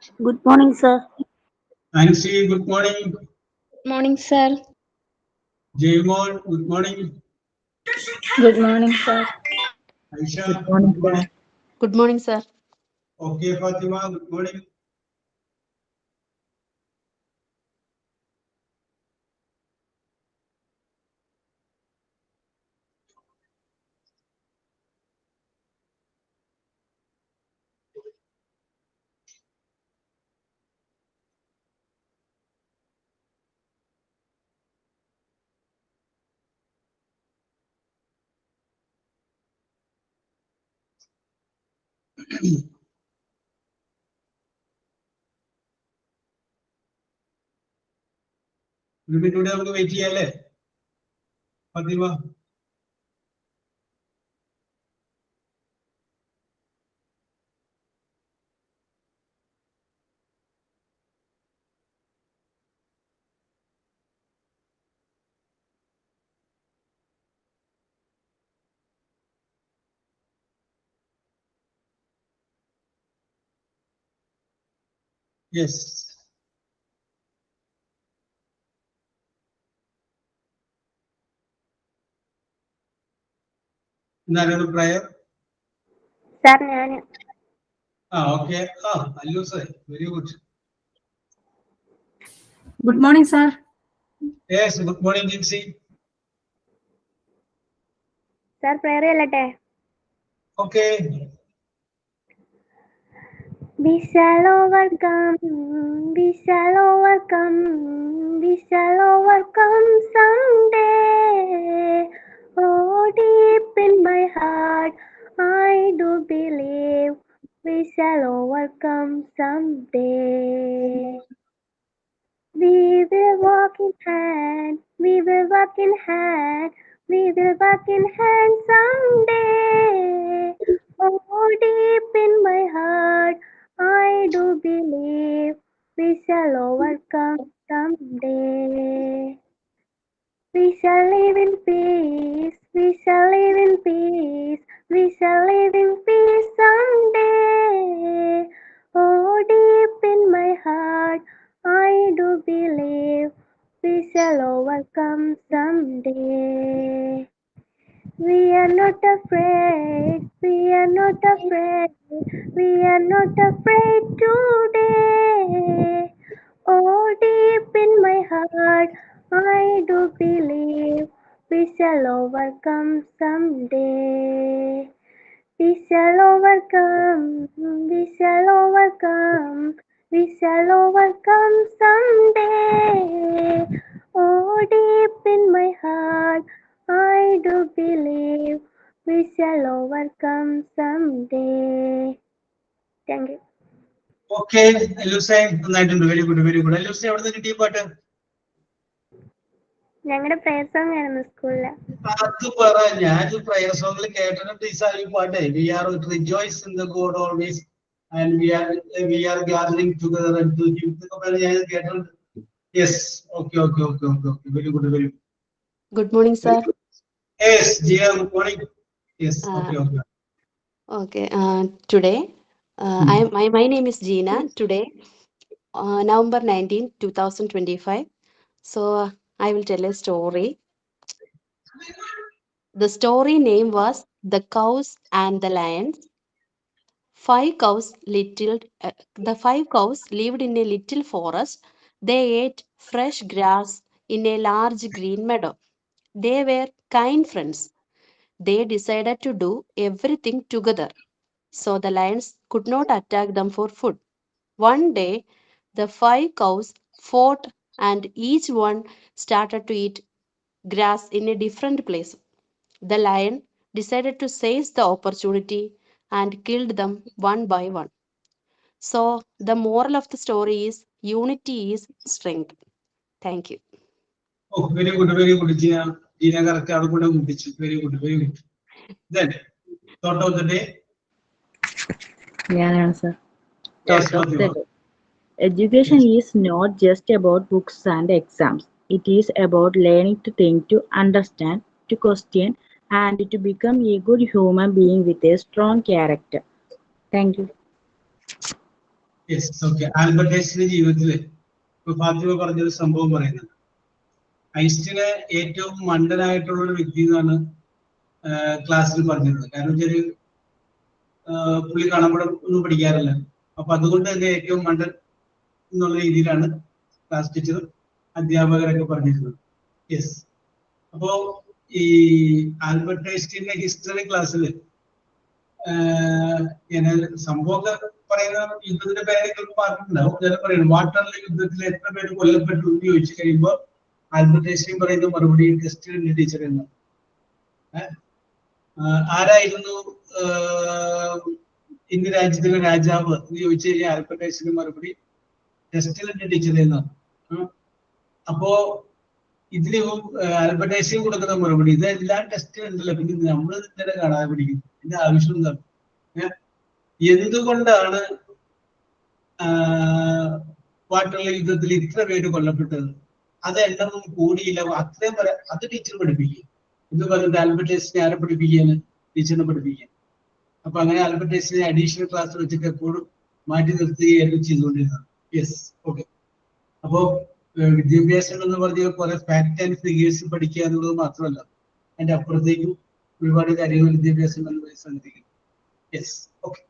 Good morning, sir. Nancy, good morning. Morning, sir. Jaymon, good morning. Good morning, sir. Aisha, Good morning, good sir. morning. Good morning, sir. Okay, Fatima, good morning. Today നമുക്ക് wait ചെയ്യാല്ലേ Fathima? Yes. എന്താണ് prayer? Sir, ഞാൻ Okay. Allu sir, very good. Good morning, sir. Yes, good morning, Jinsi. sir prayer ചെല്ലട്ടെ. Okay. We shall overcome. We shall overcome. We shall overcome someday. Oh, deep in my heart, I do believe we shall overcome someday. We will walk in hand, we will walk in hand, we will walk in hand someday. Oh, deep in my heart, I do believe we shall overcome someday. We shall live in peace, we shall live in peace, we shall live in peace someday. Oh, deep in my heart, I do believe we shall overcome someday. We are not afraid, we are not afraid, we are not afraid today. Oh, deep in my heart, I do believe we shall overcome someday. We shall overcome, we shall overcome, we shall overcome someday. Oh, deep in my heart, I do believe we shall overcome someday. Thank you. Okay, Allu sir, നന്നായിട്ടുണ്ട്. Very good, very good. Allu sir, എവിടെ നിന്ന് കിട്ടിയ പാട്ട്? ഞങ്ങളുടെ prayer song ആയിരുന്നു സ്കൂളില്. അത് പറ, ഞാൻ പ്രയർ സോങ്ങിൽ കേട്ടിട്ടുണ്ട് ഈ പാട്ട്. We are rejoice in the God always and we are gathering together and to him. ഞാൻ കേട്ടിട്ടുണ്ട്. Yes, okay. Very good, very good. Good morning, sir. Yes, Gia, good morning. Yes, okay. Okay. Today, my name is Gina. Today, November 19, 2025. So I will tell a story. The story name was The Cows and the Lions. The 5 cows lived in a little forest. They ate fresh grass in a large green meadow. They were kind friends. They decided to do everything together, so the lions could not attack them for food. One day, the 5 cows fought and each one started to eat grass in a different place. The lion decided to seize the opportunity and killed them one by one. So, the moral of the story is unity is strength. Thank you. Oh, very good, very good, Gina. Gina correct ആണ് കൂടെ മുട്ടിച്ചു. Very good, very good. Then, thought of the day. ഞാനാണ് sir. Yes, Thought of the Fatima. day. Education is not just about books and exams. It is about learning to think, to understand, to question, and to become a good human being with a strong character. Thank you. Yes okay. Albert ഐൻസ്റ്റീന്റെ ജീവിതത്തില് ഇപ്പൊ ഫാത്തിമ പറഞ്ഞൊരു സംഭവം പറയുന്നത്, ഐൻസ്റ്റീന് ഏറ്റവും മണ്ടനായിട്ടുള്ള ഒരു വ്യക്തി എന്നാണ് ക്ലാസ്സിൽ പറഞ്ഞിരുന്നത്. കാരണം വെച്ചാൽ പുള്ളി കാണുമ്പോൾ ഒന്നും പഠിക്കാറില്ല. അപ്പൊ അതുകൊണ്ട് തന്നെ ഏറ്റവും മണ്ടൻ എന്നുള്ള രീതിയിലാണ് ക്ലാസ് ടീച്ചറും അധ്യാപകരൊക്കെ പറഞ്ഞിരുന്നത്. യെസ്. അപ്പോ ഈ ആൽബർട്ട് ഐൻസ്റ്റീന്റെ ഹിസ്റ്ററി ക്ലാസ്സിൽ ഞാൻ സംഭവമൊക്കെ പറയുന്ന യുദ്ധത്തിന്റെ പേരൊക്കെ പറഞ്ഞിട്ടുണ്ടാവും. ഞാൻ പറയുന്നു, വാട്ടർലി യുദ്ധത്തിൽ എത്ര പേര് കൊല്ലപ്പെട്ടു എന്ന് ചോദിച്ചു കഴിയുമ്പോൾ ആൽബർട്ട് ഐൻസ്റ്റീൻ പറയുന്ന മറുപടി ടെസ്റ്റ് ടീച്ചർ എന്ന്. ആരായിരുന്നു ഇന്ത്യ രാജ്യത്തിലെ രാജാവ് എന്ന് ചോദിച്ചു കഴിഞ്ഞാൽ ആൽബർട്ട് ഐൻസ്റ്റീൻ മറുപടി ടെസ്റ്റ് ടീച്ചർ എന്നാണ്. അപ്പോ ഇതിന് ആൽബർട്ട് ഐൻസ്റ്റീൻ കൊടുക്കുന്ന മറുപടി, ഇതെല്ലാം ടെസ്റ്റ് ഉണ്ടല്ലോ, പിന്നെ നമ്മൾ ഇങ്ങനെ കാണാതെ പിടിക്കും, ഇതിന്റെ ആവശ്യം എന്താണ്? എന്തുകൊണ്ടാണ് വാട്ടർലി യുദ്ധത്തിൽ ഇത്ര പേര് കൊല്ലപ്പെട്ടത്? അത് എണ്ണമൊന്നും കൂടിയില്ല, അത്രയും വരെ അത് ടീച്ചർ പഠിപ്പിക്കും എന്ന് പറഞ്ഞിട്ട് ആൽബർട്ട് ഐൻസ്റ്റീൻ ആരെ പഠിപ്പിക്കാന്? ടീച്ചറിനെ പഠിപ്പിക്കാൻ. അപ്പൊ അങ്ങനെ ആൽബർട്ട് ഐൻസ്റ്റീനെ അഡീഷണൽ ക്ലാസ് വെച്ചിട്ട് എപ്പോഴും മാറ്റി നിർത്തുകയായിരുന്നു ചെയ്തുകൊണ്ടിരുന്നത്. Yes okay. അപ്പോ വിദ്യാഭ്യാസം എന്ന് പറഞ്ഞാൽ കുറെ ഫാക്ട് ആൻഡ് ഫിഗേഴ്സ് പഠിക്കുക എന്നുള്ളത് മാത്രമല്ല, അതിന്റെ അപ്പുറത്തേക്കും ഒരുപാട് കാര്യങ്ങൾ വിദ്യാഭ്യാസം എന്ന് സംഗതിക്കുന്നു. Yes okay.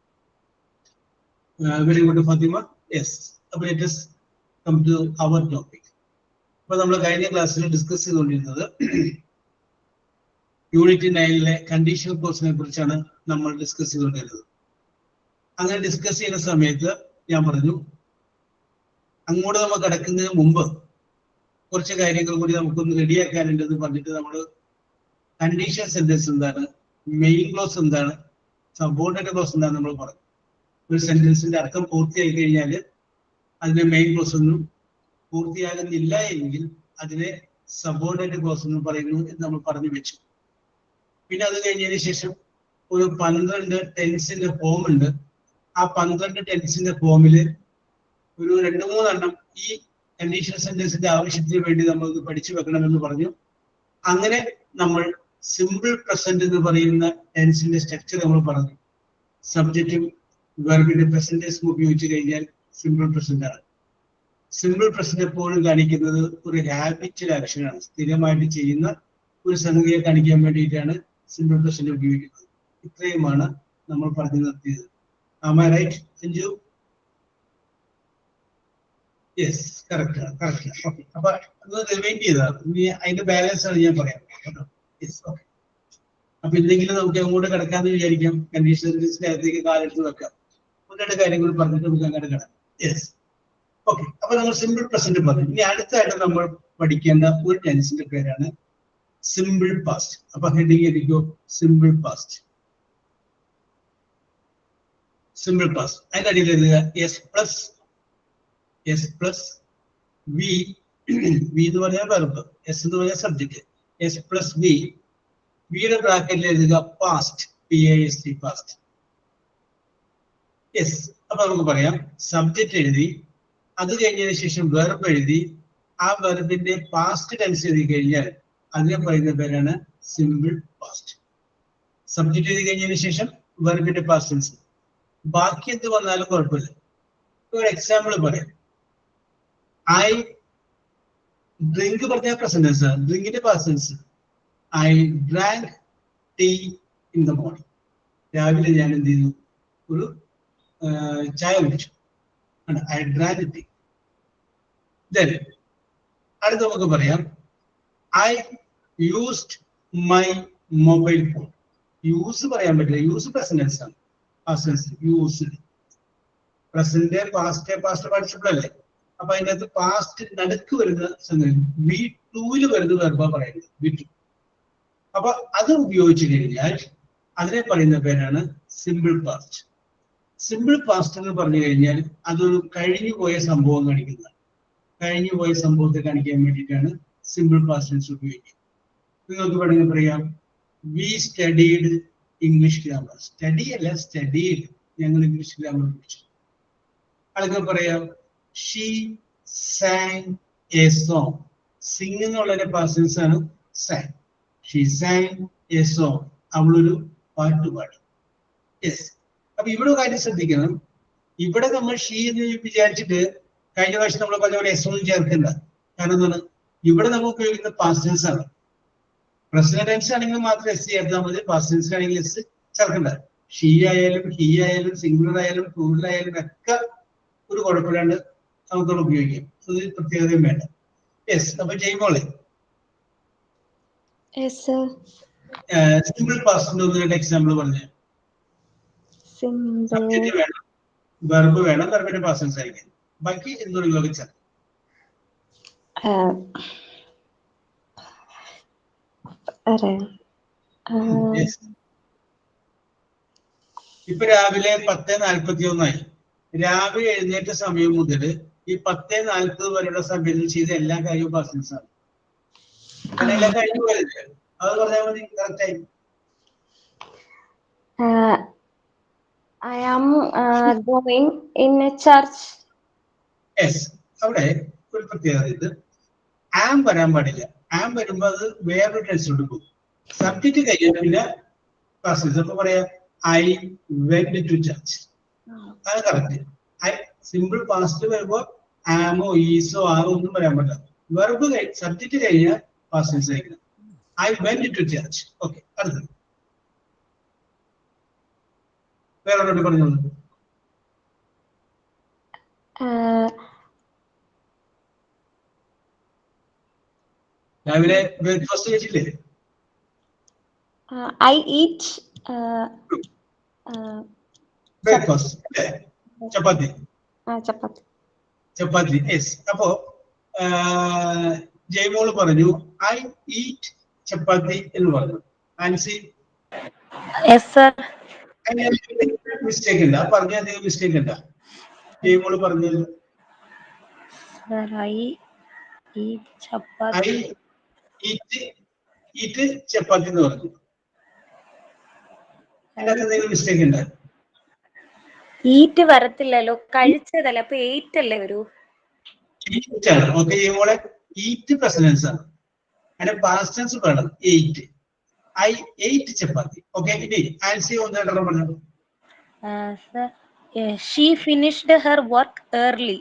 Very good Fathima. Yes. അപ്പൊ let us come to our topic. അപ്പൊ നമ്മൾ കഴിഞ്ഞ ക്ലാസ്സിൽ ഡിസ്കസ് ചെയ്തുകൊണ്ടിരുന്നത് യൂണിറ്റ് 9-ലെ കണ്ടീഷണൽ ക്ലോസിനെ കുറിച്ചാണ് നമ്മൾ ഡിസ്കസ് ചെയ്തുകൊണ്ടിരുന്നത്. അങ്ങനെ ഡിസ്കസ് ചെയ്യുന്ന സമയത്ത് ഞാൻ പറഞ്ഞു, അങ്ങോട്ട് നമ്മൾ കിടക്കുന്നതിന് മുമ്പ് കുറച്ച് കാര്യങ്ങൾ കൂടി നമുക്കൊന്ന് റെഡിയാക്കാനുണ്ടെന്ന് പറഞ്ഞിട്ട് നമ്മൾ കണ്ടീഷൻ സെന്റൻസ് എന്താണ്, മെയിൻ ക്ലോസ് എന്താണ്, സബോർഡിനേറ്റ് ക്ലോസ് എന്താണ് നമ്മൾ പറഞ്ഞു. ഒരു സെന്റൻസിന്റെ അർത്ഥം പൂർത്തിയായി കഴിഞ്ഞാൽ അതിന്റെ മെയിൻ ക്ലോസ് ഒന്നും പൂർത്തിയാകുന്നില്ല എങ്കിൽ അതിനെ സബോർഡിനേറ്റ് ക്ലോസ് എന്ന് പറയുന്നു എന്ന് നമ്മൾ പറഞ്ഞു വെച്ചു. പിന്നെ അത് കഴിഞ്ഞതിന് ശേഷം ഒരു 12 ടെൻസിന്റെ ഫോം ഉണ്ട്. ആ 12 ടെൻസിന്റെ ഫോമില് ഒരു 2-3 എണ്ണം ഈ കണ്ടീഷണൽ സെന്റൻസിന്റെ ആവശ്യത്തിന് വേണ്ടി നമ്മൾ പഠിച്ചു വെക്കണമെന്ന് പറഞ്ഞു. അങ്ങനെ നമ്മൾ സിമ്പിൾ പ്രസന്റ് എന്ന് പറയുന്ന ടെൻസിന്റെ സ്ട്രക്ചർ നമ്മൾ പറഞ്ഞു. സബ്ജക്റ്റും വെർബിന്റെ പ്രസന്റേഴ്സും ഉപയോഗിച്ച് കഴിഞ്ഞാൽ സിമ്പിൾ പ്രസന്റ് ആണ്. സിമ്പിൾ പ്രസന്റ് എപ്പോഴും കാണിക്കുന്നത് ഒരു ഹാബിറ്റൽ ആക്ഷനാണ്, സ്ഥിരമായിട്ട് ചെയ്യുന്ന ഒരു സംഗതിയെ കാണിക്കാൻ വേണ്ടിയിട്ടാണ് സിമ്പിൾ പ്രസന്റ് ഉപയോഗിക്കുന്നത്. ഇത്രയുമാണ് നമ്മൾ പറഞ്ഞു നിർത്തിയത്. Am I right, Sanju? Yes, correct ആണ്. ഓക്കെ. അപ്പൊ അത് റിമൈൻഡ് ചെയ്തതാണ്. ഇനി അതിന്റെ ബാലൻസ് ആണ് ഞാൻ പറയാം. Yes okay. അപ്പൊ എന്തെങ്കിലും നമുക്ക് അങ്ങോട്ട് കിടക്കാന്ന് വിചാരിക്കാം, കണ്ടീഷണലിന്റെ അകത്തേക്ക് കാലെടുത്ത് വെക്കാം. 2 കാര്യങ്ങൾ പറഞ്ഞിട്ട് നമുക്ക് അങ്ങോട്ട് കിടക്കാം. Yes okay. അപ്പൊ നമ്മൾ സിമ്പിൾ പ്രസന്റ് പറഞ്ഞു. ഇനി അടുത്തായിട്ട് നമ്മൾ പഠിക്കേണ്ട ഒരു ടെൻസിന്റെ പേരാണ് സിമ്പിൾ പാസ്റ്റ്. അപ്പൊ ഹെഡിങ് എഴുതിക്കോ, സിമ്പിൾ പാസ്റ്റ്. സിമ്പിൾ പാസ്റ്റ് അതിന്റെ അടിയിൽ എഴുതുക എസ് പ്ലസ് വി. വി എന്ന് പറഞ്ഞാൽ വെർബ്, എസ് എന്ന് പറഞ്ഞാൽ സബ്ജക്ട്. എസ് പ്ലസ് വി, വിയുടെ ബ്രാക്കറ്റിൽ എഴുതുക പാസ്റ്റ്, PAST പാസ്റ്റ്. യെസ്. അപ്പൊ നമുക്ക് പറയാം, സബ്ജക്ട് എഴുതി, അത് കഴിഞ്ഞതിന് ശേഷം വെർബ് എഴുതി, ആ വെർബിന്റെ പാസ്റ്റ് ടെൻസ് എഴുതി കഴിഞ്ഞാൽ അതിനെ പറയുന്ന പേരാണ് സിമ്പിൾ പാസ്റ്റ്. സബ്ജക്ട് എഴുതി കഴിഞ്ഞതിന് ശേഷം വെർബിന്റെ പാസ്റ്റ് ടെൻസ്, ബാക്കി എന്ത് വന്നാലും കുഴപ്പമില്ല. ഒരു എക്സാമ്പിൾ പറയാം. ഐ ഡ്രിങ്ക് പറഞ്ഞ പ്രസന്റൻസ്, ഡ്രിങ്കിന്റെ past, I drank tea in the morning. രാവിലെ ഞാൻ എന്ത് ചെയ്തു, ഒരു ചായ കുടിച്ചു. I drank tea. ദെൻ അടുത്ത് നമുക്ക് പറയാം, I used my mobile phone. Use പറയാൻ പറ്റില്ല, യൂസ് പ്രസന്റൻസ് ആണ്. യൂസ് പ്രസന്റ് പാസ്റ്റ് പഠിച്ചപ്പോഴല്ലേ. അപ്പൊ അതിന്റെ അകത്ത് പാസ്റ്റ് നടുക്ക് വരുന്ന സംഗതി V2 വരുന്ന വെർബാ പറയുന്നത്, V2. അപ്പൊ അത് ഉപയോഗിച്ച് കഴിഞ്ഞാൽ അതിനെ പറയുന്ന പേരാണ് സിമ്പിൾ പാസ്റ്റ്. സിമ്പിൾ പാസ്റ്റ് എന്ന് പറഞ്ഞു കഴിഞ്ഞാൽ അതൊരു കഴിഞ്ഞു പോയ സംഭവം കാണിക്കുന്നതാണ്. കഴിഞ്ഞു പോയ സംഭവത്തെ കാണിക്കാൻ വേണ്ടിയിട്ടാണ് സിമ്പിൾ പാസ്റ്റ് ടെൻസ് ഉപയോഗിക്കുക. നിങ്ങൾക്ക് വേണമെങ്കിൽ പറയാം, we studied English grammar. Study അല്ല, സ്റ്റഡീഡ്. ഞങ്ങൾ ഇംഗ്ലീഷ് ഗ്രാമർ പഠിച്ചു. ആൾക്ക് പറയാം, she sang a song. Sing എന്നുള്ളതിന്റെ പാസ്റ്റ് ആണ് sang. She sang a song. അവളൊരു പാട്ട് പാടി. യെസ്. അപ്പൊ ഇവിടെ കാര്യം ശ്രദ്ധിക്കണം, ഇവിടെ നമ്മൾ ഷീ എന്ന് വിചാരിച്ചിട്ട് കഴിഞ്ഞ പ്രാവശ്യം നമ്മൾ പറഞ്ഞ പോലെ എസ് ഒന്നും ചേർക്കണ്ട. കാരണം എന്താണ്, ഇവിടെ നമ്മൾ ഉപയോഗിക്കുന്ന പാസ്റ്റ് ടെൻസ് ആണ്. പ്രസന്റ് ടെൻസ് ആണെങ്കിൽ മാത്രം എസ് ചേർത്താൽ മതി, പാസ്റ്റ് ടെൻസ് ആണെങ്കിൽ എസ് ചേർക്കണ്ട. ഷീ ആയാലും ഹി ആയാലും സിംഗുലർ ആയാലും പ്ലൂറൽ ആയാലും ഒക്കെ ഒരു കുഴപ്പമില്ലാണ്ട് നമുക്കത് ഉപയോഗിക്കാം. അത് പ്രത്യേകതയും വേണ്ട. യെസ്, അപ്പൊ ജയ്മോളെ സിമ്പിൾ പാസ്റ്റിന്റെ ഒന്ന് രണ്ട് എക്സാമ്പിൾ പറഞ്ഞു. സബ്ജക്റ്റ് വേണം, വെർബ് വേണം, വെർബിന്റെ പാസ്റ്റ് ടെൻസ് ആയിരിക്കും. ബാക്കി എന്തൊരു ഉപയോഗിച്ചാൽ ഇപ്പൊ രാവിലെ 10:41 രാവിലെ എഴുന്നേറ്റ സമയം മുതൽ ഈ 10:40 വരെയുള്ള സമയത്തിൽ ചെയ്ത എല്ലാ കാര്യവും പാസ്റ്റ് ടെൻസ് ആണ്. എല്ലാ കാര്യവും അത് പറഞ്ഞാൽ മതി, കറക്റ്റ് ആയി. I am going in a church. Yes, അവിടെ ഒരു പ്രത്യേകത ഇത് ആം വരാൻ പാടില്ല. ആം വരുമ്പോ അത് വേറൊരു ടെൻസിലോട്ട് പോകും. സബ്ജക്റ്റ് കഴിഞ്ഞാൽ പിന്നെ പാസ്റ്റ് ടെൻസ്. അപ്പൊ പറയാ ഐ വെന്റ് ടു ചർച്ച്, അത് കറക്റ്റ്. സിമ്പിൾ പാസ്റ്റ് വരുമ്പോ ആമോ ഈസോ ആറോ ഒന്നും പറയാൻ പറ്റില്ല. വെർബ് സബ്ജക്റ്റ് കഴിഞ്ഞാൽ പാസ്റ്റ് ടെൻസ് ആയിരിക്കണം. I went to church. Okay, അടുത്തത് വേറെ പറഞ്ഞോളൂ. രാവിലെ ബ്രേക്ക്ഫാസ്റ്റ് കഴിച്ചില്ലേ? I eat breakfast chapati. Chapati. Yes. അപ്പോ ജയ്മോള് പറഞ്ഞു ഐ ഈറ്റ് ചപ്പാത്തി എന്ന് പറഞ്ഞു. ആൻസി മിസ്റ്റേക്ക് ഇല്ല, പറഞ്ഞ അധികം മിസ്റ്റേക്ക് ഇല്ല. ജയ്മോള് പറഞ്ഞത് ഈറ്റ് ചപ്പാത്തി എന്ന് പറഞ്ഞു. അതിനകത്ത് എന്തെങ്കിലും മിസ്റ്റേക്ക് ഉണ്ട്? ഈറ്റ് വരത്തില്ലല്ലോ, കഴിച്ചതല്ല. അപ്പൊ എയ്റ്റ് അല്ലേ വരൂ? ഓക്കെ, ജയ്മോളെ ഈറ്റ് പ്രസന്റ് ആണ്, അതിന്റെ പാസ്റ്റ് ടെൻസ് വേണം eight. I ate chapati. Okay, ini Ansi on that പറഞ്ഞു. Sir, she finished her work early.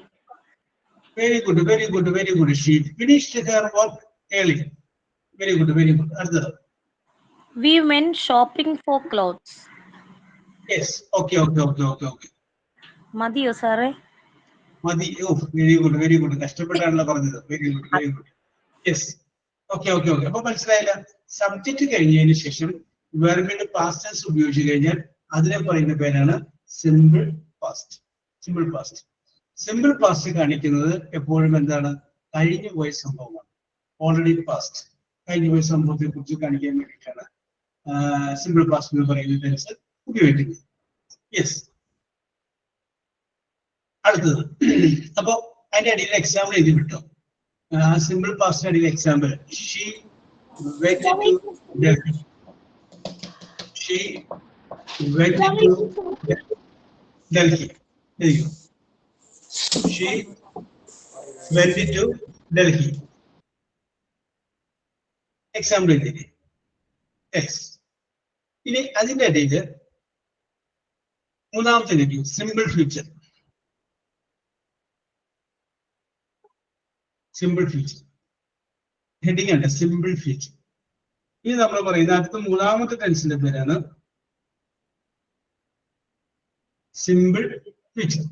Very good, very good, very good. She finished her work early. Very good, very good. Arthur. We went shopping for clothes. Yes. Okay. Madiyo sir. Madi. Oh, very good, very good. കഷ്ടപ്പെട്ടാണല്ലോ പറഞ്ഞത്. Very good, very good. Yes. Okay. അപ്പൊ മനസ്സിലായില്ല. Subject കഴിഞ്ഞതിന് ശേഷം വെർബിന്റെ past tense ഉപയോഗിച്ച് കഴിഞ്ഞാൽ അതിനെ പറയുന്ന പേരാണ് സിമ്പിൾ പാസ്റ്റ്. സിമ്പിൾ പാസ്റ്റ് കാണിക്കുന്നത് എപ്പോഴും എന്താണ്? കഴിഞ്ഞു പോയ സംഭവമാണ്. ഓൾറെഡി പാസ്റ്റ്, കഴിഞ്ഞു പോയ സംഭവത്തെ കുറിച്ച് കാണിക്കാൻ വേണ്ടിയിട്ടാണ് സിമ്പിൾ പാസ്റ്റ് എന്ന് പറയുന്ന ടെൻസ് ഉപയോഗിക്കുന്നത്. യെസ്, അടുത്തത്. അപ്പൊ അതിന്റെ അടിയിൽ എക്സാമ്പിൾ എഴുതി വിട്ടോ. സിമ്പിൾ പാസ്റ്റ് അടിയിൽ example. She went to Delhi. She went to Delhi. There you go. She went to Delhi. Example ഇതിന്. Yes. ഇനി അതിന്റെ ഇടയിൽ മൂന്നാമത്തെ രീതി സിമ്പിൾ ഫ്യൂച്ചർ. ഹെഡിങ് ആണ് സിമ്പിൾ ഫ്യൂച്ചർ. ഇനി നമ്മൾ പറയുന്ന അടുത്ത മൂന്നാമത്തെ ടെൻസിന്റെ പേരാണ് simple future.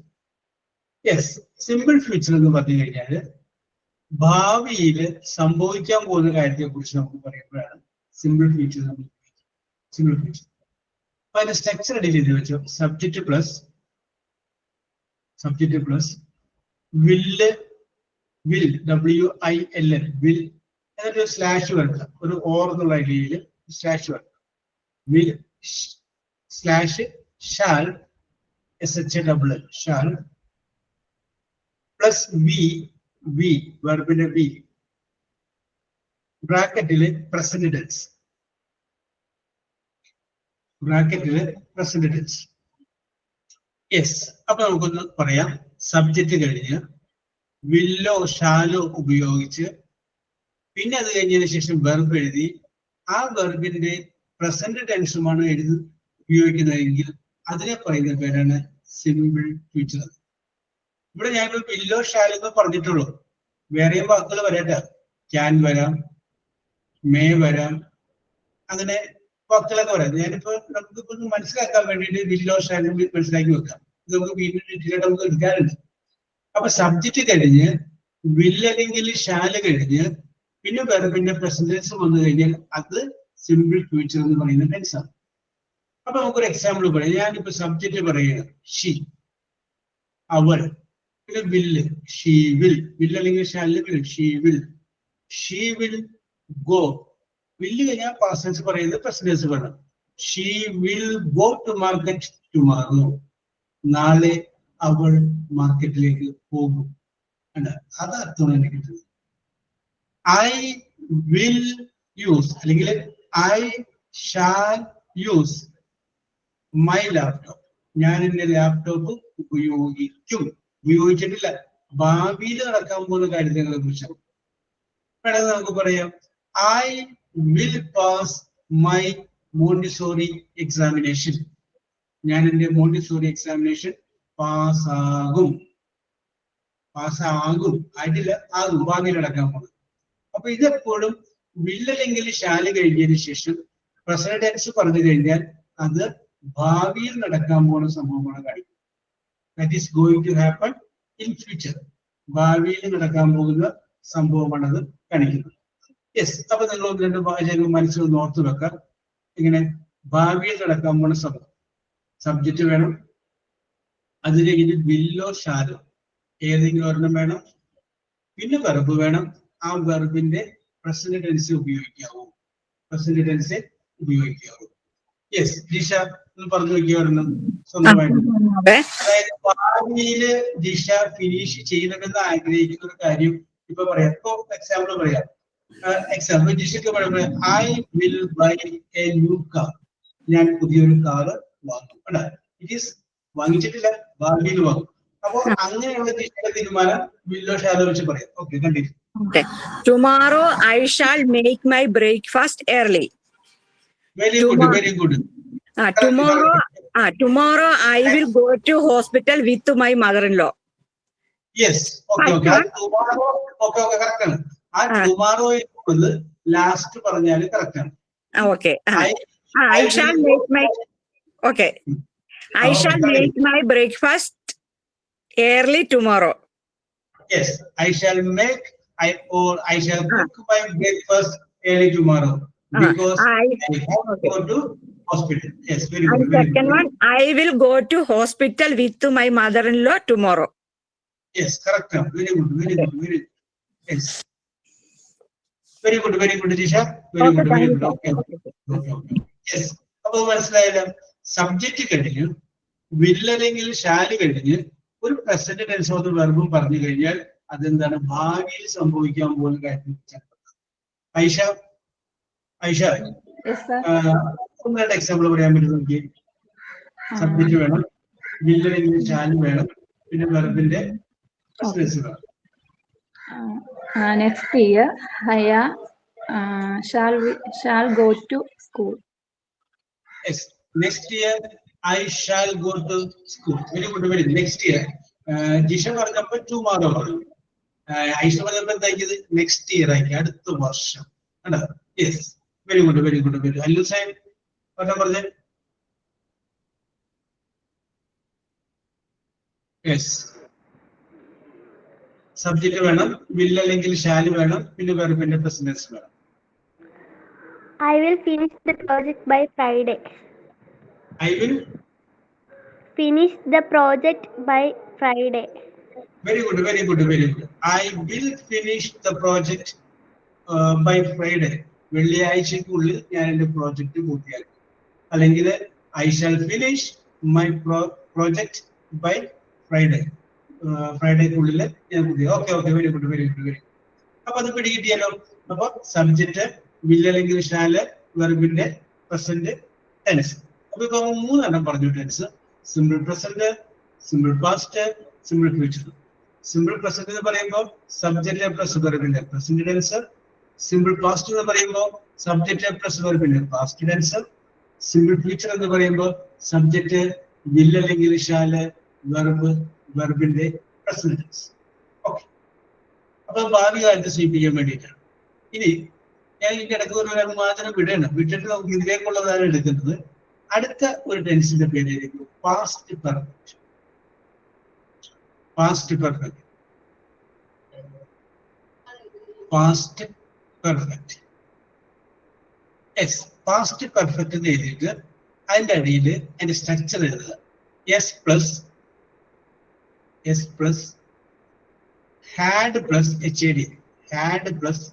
Yes, simple future എന്ന് പറഞ്ഞു കഴിഞ്ഞാൽ ഭാവിയിൽ സംഭവിക്കാൻ പോകുന്ന കാര്യത്തെ കുറിച്ച് നമുക്ക് പറയുമ്പോഴാണ് സിമ്പിൾ ഫ്യൂച്ചർ നമ്മൾ സിമ്പിൾ ഫ്യൂച്ചർ. അപ്പൊ അതിന്റെ സ്ട്രക്ചർ അടിയിൽ എഴുതി വെച്ചു. Subject plus will, WILL, will എന്നിട്ട് ഒരു സ്ലാഷ് വരണ്ട, ഒരു ഓർ എന്നുള്ള ഐഡിയയിൽ സ്ലാഷ് വരണ്ട. Will slash shall SHALL shall plus V വെർബിന്റെ വി ബ്രാക്കറ്റില് പ്രസന്റ് ടെൻസ്. യെസ്, അപ്പൊ നമുക്കൊന്ന് പറയാം. സബ്ജക്റ്റ് കഴിഞ്ഞ് വില്ലോ ഷാലോ ഉപയോഗിച്ച് പിന്നെ അത് കഴിഞ്ഞതിന് ശേഷം വെർബ് എഴുതി ആ വെർബിന്റെ പ്രസന്റ് ടെൻസുമാണ് ഉപയോഗിക്കുന്നതെങ്കിൽ അതിനെ പറയുന്ന പേരാണ് സിമ്പിൾ ഫ്യൂച്ചർ. ഇവിടെ ഞാൻ വില്ലോ ഷാൽ എന്ന് പറഞ്ഞിട്ടുള്ളൂ. വേറെയും വാക്കുകൾ വരട്ടെ. ക്യാൻ വരാം, മേ വരാം, അങ്ങനെ വാക്കുകളൊക്കെ വരാം. ഞാനിപ്പോ നമുക്കിപ്പോ മനസ്സിലാക്കാൻ വേണ്ടിയിട്ട് വില്ലോ ഷാൽ മനസ്സിലാക്കി വെക്കാം. ഇത് നമുക്ക് വീണ്ടും ഡീറ്റെയിലായിട്ട് നമുക്ക് എടുക്കാറുണ്ട്. അപ്പൊ സബ്ജക്റ്റ് കഴിഞ്ഞ് വിൽ അല്ലെങ്കിൽ ഷാല് കഴിഞ്ഞ് പിന്നെ വെർബിന്റെ പ്രസന്റൻസ് വന്നു കഴിഞ്ഞാൽ അത് സിമ്പിൾ ഫ്യൂച്ചർ എന്ന് പറയുന്ന ടെൻസ് ആണ്. അപ്പൊ നമുക്കൊരു എക്സാമ്പിൾ പറയാം. ഞാനിപ്പോ സബ്ജക്റ്റ് പറയുക ഷീ, അവൾ, പിന്നെ വില്ല്, ഷീ വിൽ, വിൽ അല്ലെങ്കിൽ ഷാലിൽ വരും, ഷീ വിൽ ഗോ. വില്ല് കഴിഞ്ഞാൽ പാസ്റ്റ് ടെൻസ് പറയുന്നത് പ്രസന്റ് പറയണം. She will go to market tomorrow. നാളെ അവൾ മാർക്കറ്റിലേക്ക് പോകും. അത് അർത്ഥമാണ് എനിക്ക് കിട്ടുന്നത്. ഐ വിൽ യൂസ് അല്ലെങ്കിൽ I shall use my laptop. ഞാൻ എന്റെ ലാപ്ടോപ്പ് ഉപയോഗിക്കും. ഉപയോഗിച്ചിട്ടില്ല, ഭാവിയിൽ നടക്കാൻ പോകുന്ന കാര്യങ്ങളെ കുറിച്ചാണ്. വേണമെങ്കിൽ നമുക്ക് പറയാം I will pass my Montessori examination. ഞാൻ എന്റെ മോണ്ടിസോറി എക്സാമിനേഷൻ പാസ്സാകും. ആയിട്ടില്ല, ആകും, ഭാവിയിൽ നടക്കാൻ പോകുന്നത്. അപ്പൊ ഇതെപ്പോഴും വില്ലല്ലെങ്കിൽ ഷാല് കഴിഞ്ഞതിന് ശേഷം പ്രസന്റ് ടെൻസ് പറഞ്ഞു കഴിഞ്ഞാൽ അത് ഭാവിയിൽ നടക്കാൻ പോകുന്ന സംഭവമാണ് കാണിക്കുന്നത്. That is going to happen in future. ഭാവിയിൽ നടക്കാൻ പോകുന്ന സംഭവമാണ് അത് കാണിക്കുന്നത്. യെസ്. അപ്പൊ നിങ്ങൾ ഒന്ന് രണ്ട് വാചകങ്ങൾ മനസ്സിൽ ഓർത്തു വെക്കാം. ഇങ്ങനെ ഭാവിയിൽ നടക്കാൻ പോകുന്ന സംഭവം. സബ്ജക്റ്റ് വേണം, അത് കഴിഞ്ഞിട്ട് വില്ലോ ഷാലോ ഏതെങ്കിലും ഒരെണ്ണം വേണം, പിന്നെ വെർബ് വേണം. ആ വെർബിന്റെ പ്രസന്റ് ടെൻസ് ഉപയോഗിക്കാവൂ. യെസ്, ദിശ ഒന്ന് പറഞ്ഞു നോക്കിയായിരുന്നു സ്വന്തമായിട്ട്. അതായത് ഭാവിയില് ദിശ ഫിനിഷ് ചെയ്യണമെന്ന് ആഗ്രഹിക്കുന്ന ഒരു കാര്യം ഇപ്പൊ പറയാം. ഇപ്പൊ എക്സാമ്പിൾ പറയാം. എക്സാമ്പിൾ ദിശക്ക് പറയാം, I will buy A new car. ഞാൻ പുതിയൊരു കാറ് വാങ്ങും. ഇറ്റ് ഈസ് വാങ്ങിച്ചിട്ടില്ല, ഭാവിയിൽ വാങ്ങും. അപ്പൊ അങ്ങനെയുള്ള ദിശയുടെ തീരുമാനം വില്ലോ ഷാലോ വെച്ച് പറയാം. Okay, continue. Okay. Tomorrow I shall make my breakfast early. Very good. Tomorrow I will go to hospital with my mother-in-law. Yes. Okay. Correct ആണ്. ആ tomorrow എന്നുള്ളത് ലാസ്റ്റ് പറഞ്ഞാൽ കറക്റ്റ് ആണ്. Okay. I shall make my I shall make my breakfast early tomorrow. Yes, I shall cook my breakfast early tomorrow because I have to go to hospital. Yes, very good. And second one, I will go to hospital with my mother-in-law tomorrow. Yes, correct. Very good. Yes. Very good, Disha. Very good. Okay. Yes. അപ്പോൾ മനസ്സിലായല്ലോ. Subject കഴിഞ്ഞ് will അല്ലെങ്കിൽ shall കഴിഞ്ഞ് ഒരു present tense of വെർബും പറഞ്ഞു കഴിഞ്ഞാൽ അതെന്താണ് ഭാവിയിൽ സംഭവിക്കാൻ പോകുന്ന കാര്യം. ഐഷ ഒന്നുകൂടെ എക്സാമ്പിൾ പറയാൻ പറ്റും എനിക്ക്. സബ്ജക്റ്റ് വേണം, വിൽ അല്ലെങ്കിൽ ഷാല് വേണം, പിന്നെ വെർബിന്റെ പ്രസന്റ് വേണം. Next year, Haya shall go to school. Yes, next year I shall go to school. Very good. Next year. Jisha പറഞ്ഞപ്പോൾ tomorrow പറഞ്ഞു. ഐഷ പറഞ്ഞപ്പോൾ എന്താക്കിയത് നെക്സ്റ്റ് ഇയർ ആക്കി, അടുത്ത വർഷം. Yes, very good. Allu Sahib പറഞ്ഞേ. യെസ്, സബ്ജക്റ്റ് വേണം, വിൽ അല്ലെങ്കിൽ ഷാല് വേണം, പിന്നെ വെർബിന്റെ പ്രസന്റ് ടെൻസ് വേണം. I will finish the project by Friday. I will finish the project by Friday. Very good. I will finish the project by Friday. വെള്ളിയാഴ്ചക്കുള്ളിൽ ഞാൻ എന്റെ project പൂർത്തിയാക്കും. അല്ലെങ്കിൽ I shall finish my project by Friday. ഫ്രൈഡേക്കുള്ളിൽ ഞാൻ പൂർത്തിയാക്കും. Okay, very good. അപ്പൊ അത് പിടികിട്ടിയല്ലോ. അപ്പൊ സബ്ജക്റ്റ്, വിൽ അല്ലെങ്കിൽ ഷാല്, വെർബിന്റെ പ്രസന്റ് ടെൻസ്. അപ്പൊ ഇപ്പൊ 3 എണ്ണം പറഞ്ഞു ടെൻസ്. Simple present, simple past, simple future. Simple present എന്ന് പറയുമ്പോൾ സബ്ജക്റ്റ് പ്ലസ് വെർബിന്റെ പ്രസന്റ് ടെൻസ്. സിമ്പിൾ പാസ്റ്റ് എന്ന് പറയുമ്പോൾ സബ്ജക്റ്റ് പ്ലസ് വെർബിന്റെ പാസ്റ്റ് ടെൻസ്. സിമ്പിൾ ഫ്യൂച്ചർ എന്ന് പറയുമ്പോൾ സബ്ജക്റ്റ്, വിൽ അല്ലെങ്കിൽ ഷാല്, വെർബിന്റെ പ്രസന്റ് ടെൻസ്. ഓക്കെ, അപ്പൊ ഭാവി കാലത്ത് സൂചിപ്പിക്കാൻ വേണ്ടിയിട്ടാണ്. ഇനി ഞാൻ ഇതിന്റെ ഇടയ്ക്ക് ഒരു അനുമാനം വിട്ടിട്ട് നമുക്ക് ഇതിലേക്കുള്ളതാണ് എടുക്കുന്നത്. അടുത്ത ഒരു ടെൻസിന്റെ പേരായിരിക്കും past perfect. Past perfect, past perfect. Yes, past perfect എന്ന് എഴുതിയിട്ട് അതിന്റെ അടിയിൽ അതിന്റെ സ്ട്രക്ചർ എഴുതുക. S plus had plus HAD, had plus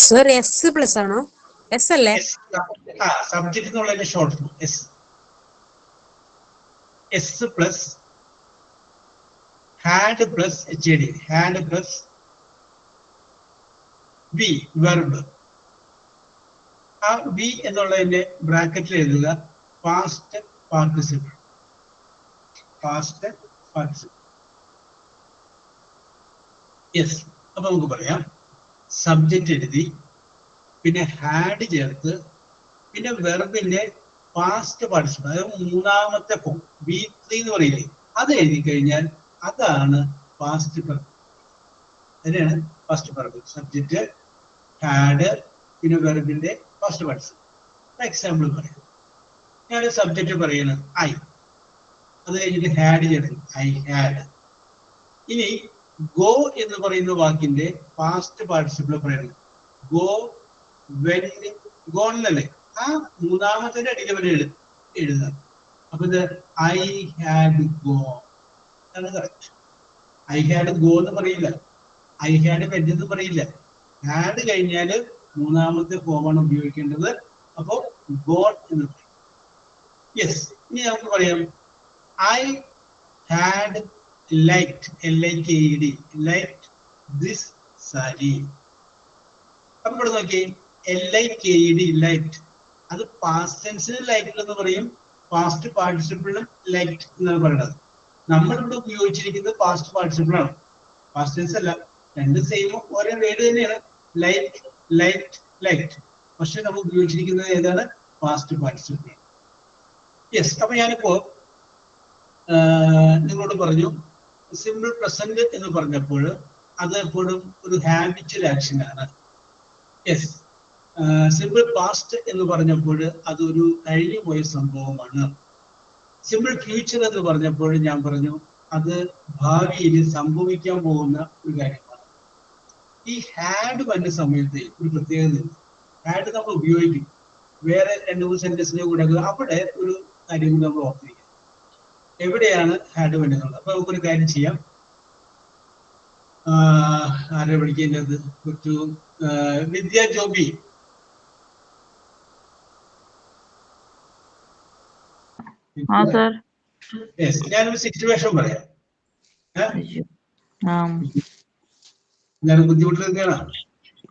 sir S plus ആണോ? എസ് അല്ലേ? സബ്ജക്ട് എന്നുള്ളതിന്റെ short form S plus had plus HAD, had plus V verb. ആ ബി എന്നുള്ളതിന്റെ ബ്രാക്കറ്റിൽ എഴുതുക past participle. Past participle. Yes, അപ്പൊ നമുക്ക് പറയാം സബ്ജക്റ്റ് എഴുതി, പിന്നെ ഹാഡ് ചേർത്ത്, പിന്നെ വെർബിന്റെ പാസ്റ്റ് പാർട്ടിസിപ്പിൾ, അതായത് മൂന്നാമത്തെ ഫോം V3 എന്ന് പറയില്ലേ, അത് എഴുതി കഴിഞ്ഞാൽ അതാണ് പാസ്റ്റ് പെർഫെക്റ്റ്. അതിനാണ് പാസ്റ്റ് പെർഫെക്റ്റ്. സബ്ജക്റ്റ്, ഹാഡ്, പിന്നെ വെർബിന്റെ പാസ്റ്റ് പാർട്ടിസിപ്പിൾ. എക്സാമ്പിൾ പറയാം. ഞാൻ സബ്ജക്റ്റ് പറയുന്നത് ഐ, അത് കഴിഞ്ഞിട്ട് ഹാഡ് ചേർക്കും, ഐ ഹാഡ്. ഇനി ഗോ എന്ന് പറയുന്ന വാക്കിന്റെ പാസ്റ്റ് പാർട്ടിസിപ്പിൾ പറയുന്നത് ഗോ, വെന്റ്, ഗോണല്ലേ, ആ മൂന്നാമത്തെ അടിയിൽ വരെ എഴുതാം. അപ്പൊ ഇത് ഐ ഹാഡ് ഗോ ആണ് കറക്റ്റ്. ഐ ഹാഡ് ഗോ എന്ന് പറയില്ല, ഐ ഹാഡ് വെന്റ് എന്ന് പറയില്ല. ഹാഡ് കഴിഞ്ഞാൽ മൂന്നാമത്തെ ഫോമാണ് ഉപയോഗിക്കേണ്ടത്. അപ്പോ ഗോൺ എന്ന് പറയും. യെസ്, ഇനി നമുക്ക് പറയാം I had liked, LIKED, liked this saree. അപ്പൊ ഇവിടെ നോക്കി LIKED, liked, അത് പാസ്റ്റ് ടെൻസിന് ലൈക്ഡ് എന്ന് പറയും, പാസ്റ്റ് പാർട്ടിസിപ്പിളിനും ലൈക്ഡ് എന്നാണ് പറയുന്നത്. നമ്മളിവിടെ ഉപയോഗിച്ചിരിക്കുന്നത് പാസ്റ്റ് പാർട്ടിസിപ്പിൾ ആണ്, പാസ്റ്റ് ടെൻസ് അല്ല. രണ്ട് സെയിം ഒരേ വേർഡ് തന്നെയാണ്, ലൈക്ക്, ലൈക്ഡ്, ലൈക്ഡ്. പക്ഷെ നമ്മൾ ഉപയോഗിച്ചിരിക്കുന്നത് ഏതാണ്? Past participle. യെസ്, അപ്പൊ ഞാനിപ്പോ നിങ്ങളോട് പറഞ്ഞു സിമ്പിൾ പ്രസന്റ് എന്ന് പറഞ്ഞപ്പോൾ അത് എപ്പോഴും ഒരു ഹാബിച്വൽ ആക്ഷൻ ആണ്. യെസ്, സിമ്പിൾ പാസ്റ്റ് എന്ന് പറഞ്ഞപ്പോൾ അതൊരു കഴിഞ്ഞു പോയ സംഭവമാണ്. സിമ്പിൾ ഫ്യൂച്ചർ എന്ന് പറഞ്ഞപ്പോൾ ഞാൻ പറഞ്ഞു അത് ഭാവിയിൽ സംഭവിക്കാൻ പോകുന്ന ഒരു കാര്യമാണ്. ഈ ഹാഡ് വന്ന സമയത്ത് ഒരു പ്രത്യേകത, ഹാഡ് നമ്മൾ ഉപയോഗിക്കും വേറെ 2-3 സെന്റൻസിന്റെ കൂടെ. അവിടെ ഒരു കാര്യം നമ്മൾ ഓർത്തിരിക്കും, എവിടെയാണ് ഹാഡ് വരുന്നത്. അപ്പൊ നമുക്കൊരു കാര്യം ചെയ്യാം. ആരെ വിളിക്കേണ്ടത്? വിദ്യ ജോബി. ഞാനൊരു സിറ്റുവേഷൻ പറയാം. ഞാൻ ബുദ്ധിമുട്ടിലാണ്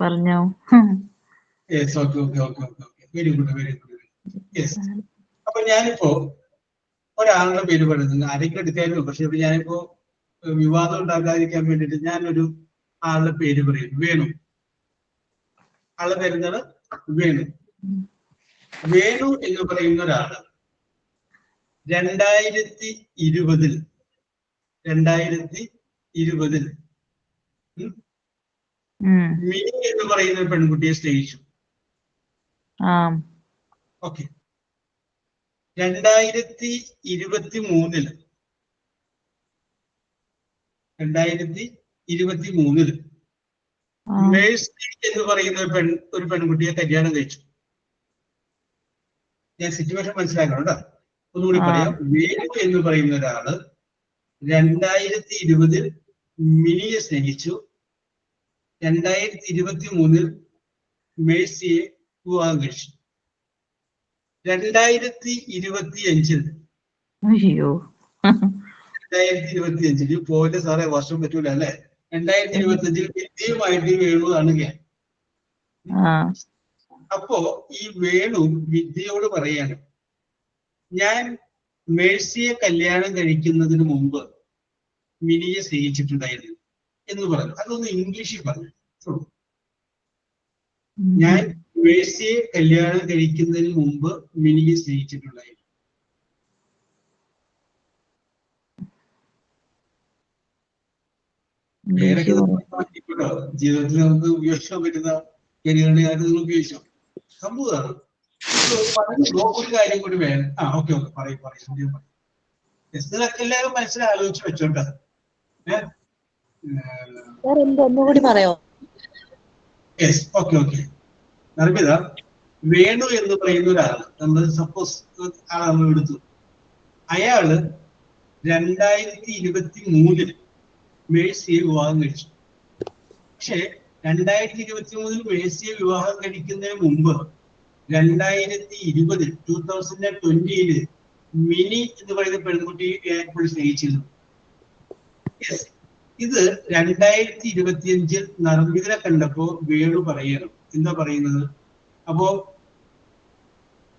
പറഞ്ഞോ. Very good, very good. Yes, അപ്പൊ ഞാനിപ്പോ ഒരാളുടെ പേര് പറയുന്നത് ആരെങ്കിലും എടുക്കായിരുന്നു. പക്ഷെ ഇപ്പൊ ഞാനിപ്പോ വിവാദം ഉണ്ടാക്കാതിരിക്കാൻ വേണ്ടിയിട്ട് ഞാനൊരു ആളുടെ പേര് പറയും, വേണു. ആളുടെ പേരെന്താണ്? വേണു. വേണു എന്ന് പറയുന്ന ഒരാള് 2020 മിനി എന്ന് പറയുന്ന ഒരു പെൺകുട്ടിയെ സ്നേഹിച്ചു. ഓക്കെ, 2023 മേഴ്സി എന്ന് പറയുന്ന ഒരു പെൺകുട്ടിയെ കല്യാണം കഴിച്ചു. ഞാൻ സിറ്റുവേഷൻ മനസ്സിലാക്കണം കേട്ടോ, ഒന്നുകൂടി പറയാം. വേണു എന്ന് പറയുന്ന ഒരാള് 2020 മിനിയെ സ്നേഹിച്ചു. 2023 മേഴ്സിയെ വിവാഹം കഴിച്ചു. 2025 പോലെ സാറേ വർഷം പറ്റൂല അല്ലെ? 2025 വിദ്യയുമായിട്ട് വേണു കാണുകയാണ്. അപ്പോ ഈ വേണു വിദ്യയോട് പറയാണ്, ഞാൻ മേഴ്സിയെ കല്യാണം കഴിക്കുന്നതിന് മുമ്പ് മിനിയെ സ്നേഹിച്ചിട്ടുണ്ടായിരുന്നു എന്ന് പറഞ്ഞു. അതൊന്ന് ഇംഗ്ലീഷിൽ പറഞ്ഞു. ഞാൻ മേഴ്സിയെ കല്യാണം കഴിക്കുന്നതിന് മുമ്പ് മിനിയെ സ്നേഹിച്ചിട്ടുണ്ടായിരുന്നു. പേരൊക്കെ ജീവിതത്തിൽ നമുക്ക് ഉപയോഗിക്കാൻ പറ്റുന്ന പേരുകളുടെ കാര്യം നിങ്ങൾ ഉപയോഗിച്ചോ. സംഭവമാണ്. ഒരു കാര്യം കൂടി വേണം. ഓക്കെ പറയും എല്ലാവരും മനസ്സിൽ ആലോചിച്ച് വെച്ചോട്ടെ. ഒന്നുകൂടി പറയോ? Yes, okay. നർമ്മിത, വേണു എന്ന് പറയുന്ന ഒരാള് നമ്മൾ സപ്പോസ് ആളെ നമ്മൾ എടുത്തു. അയാള് 2023 മേഴ്സിയെ വിവാഹം കഴിച്ചു. പക്ഷെ 2023 മേഴ്സിയെ വിവാഹം കഴിക്കുന്നതിന് മുമ്പ് 2020 മിനി എന്ന് പറയുന്ന പെൺകുട്ടിയെ എപ്പോഴും സ്നേഹിച്ചിരുന്നു. ഇത് 2025 നർമ്മിതനെ കണ്ടപ്പോ വേണു പറയണം. എന്താ പറയുന്നത്? അപ്പോ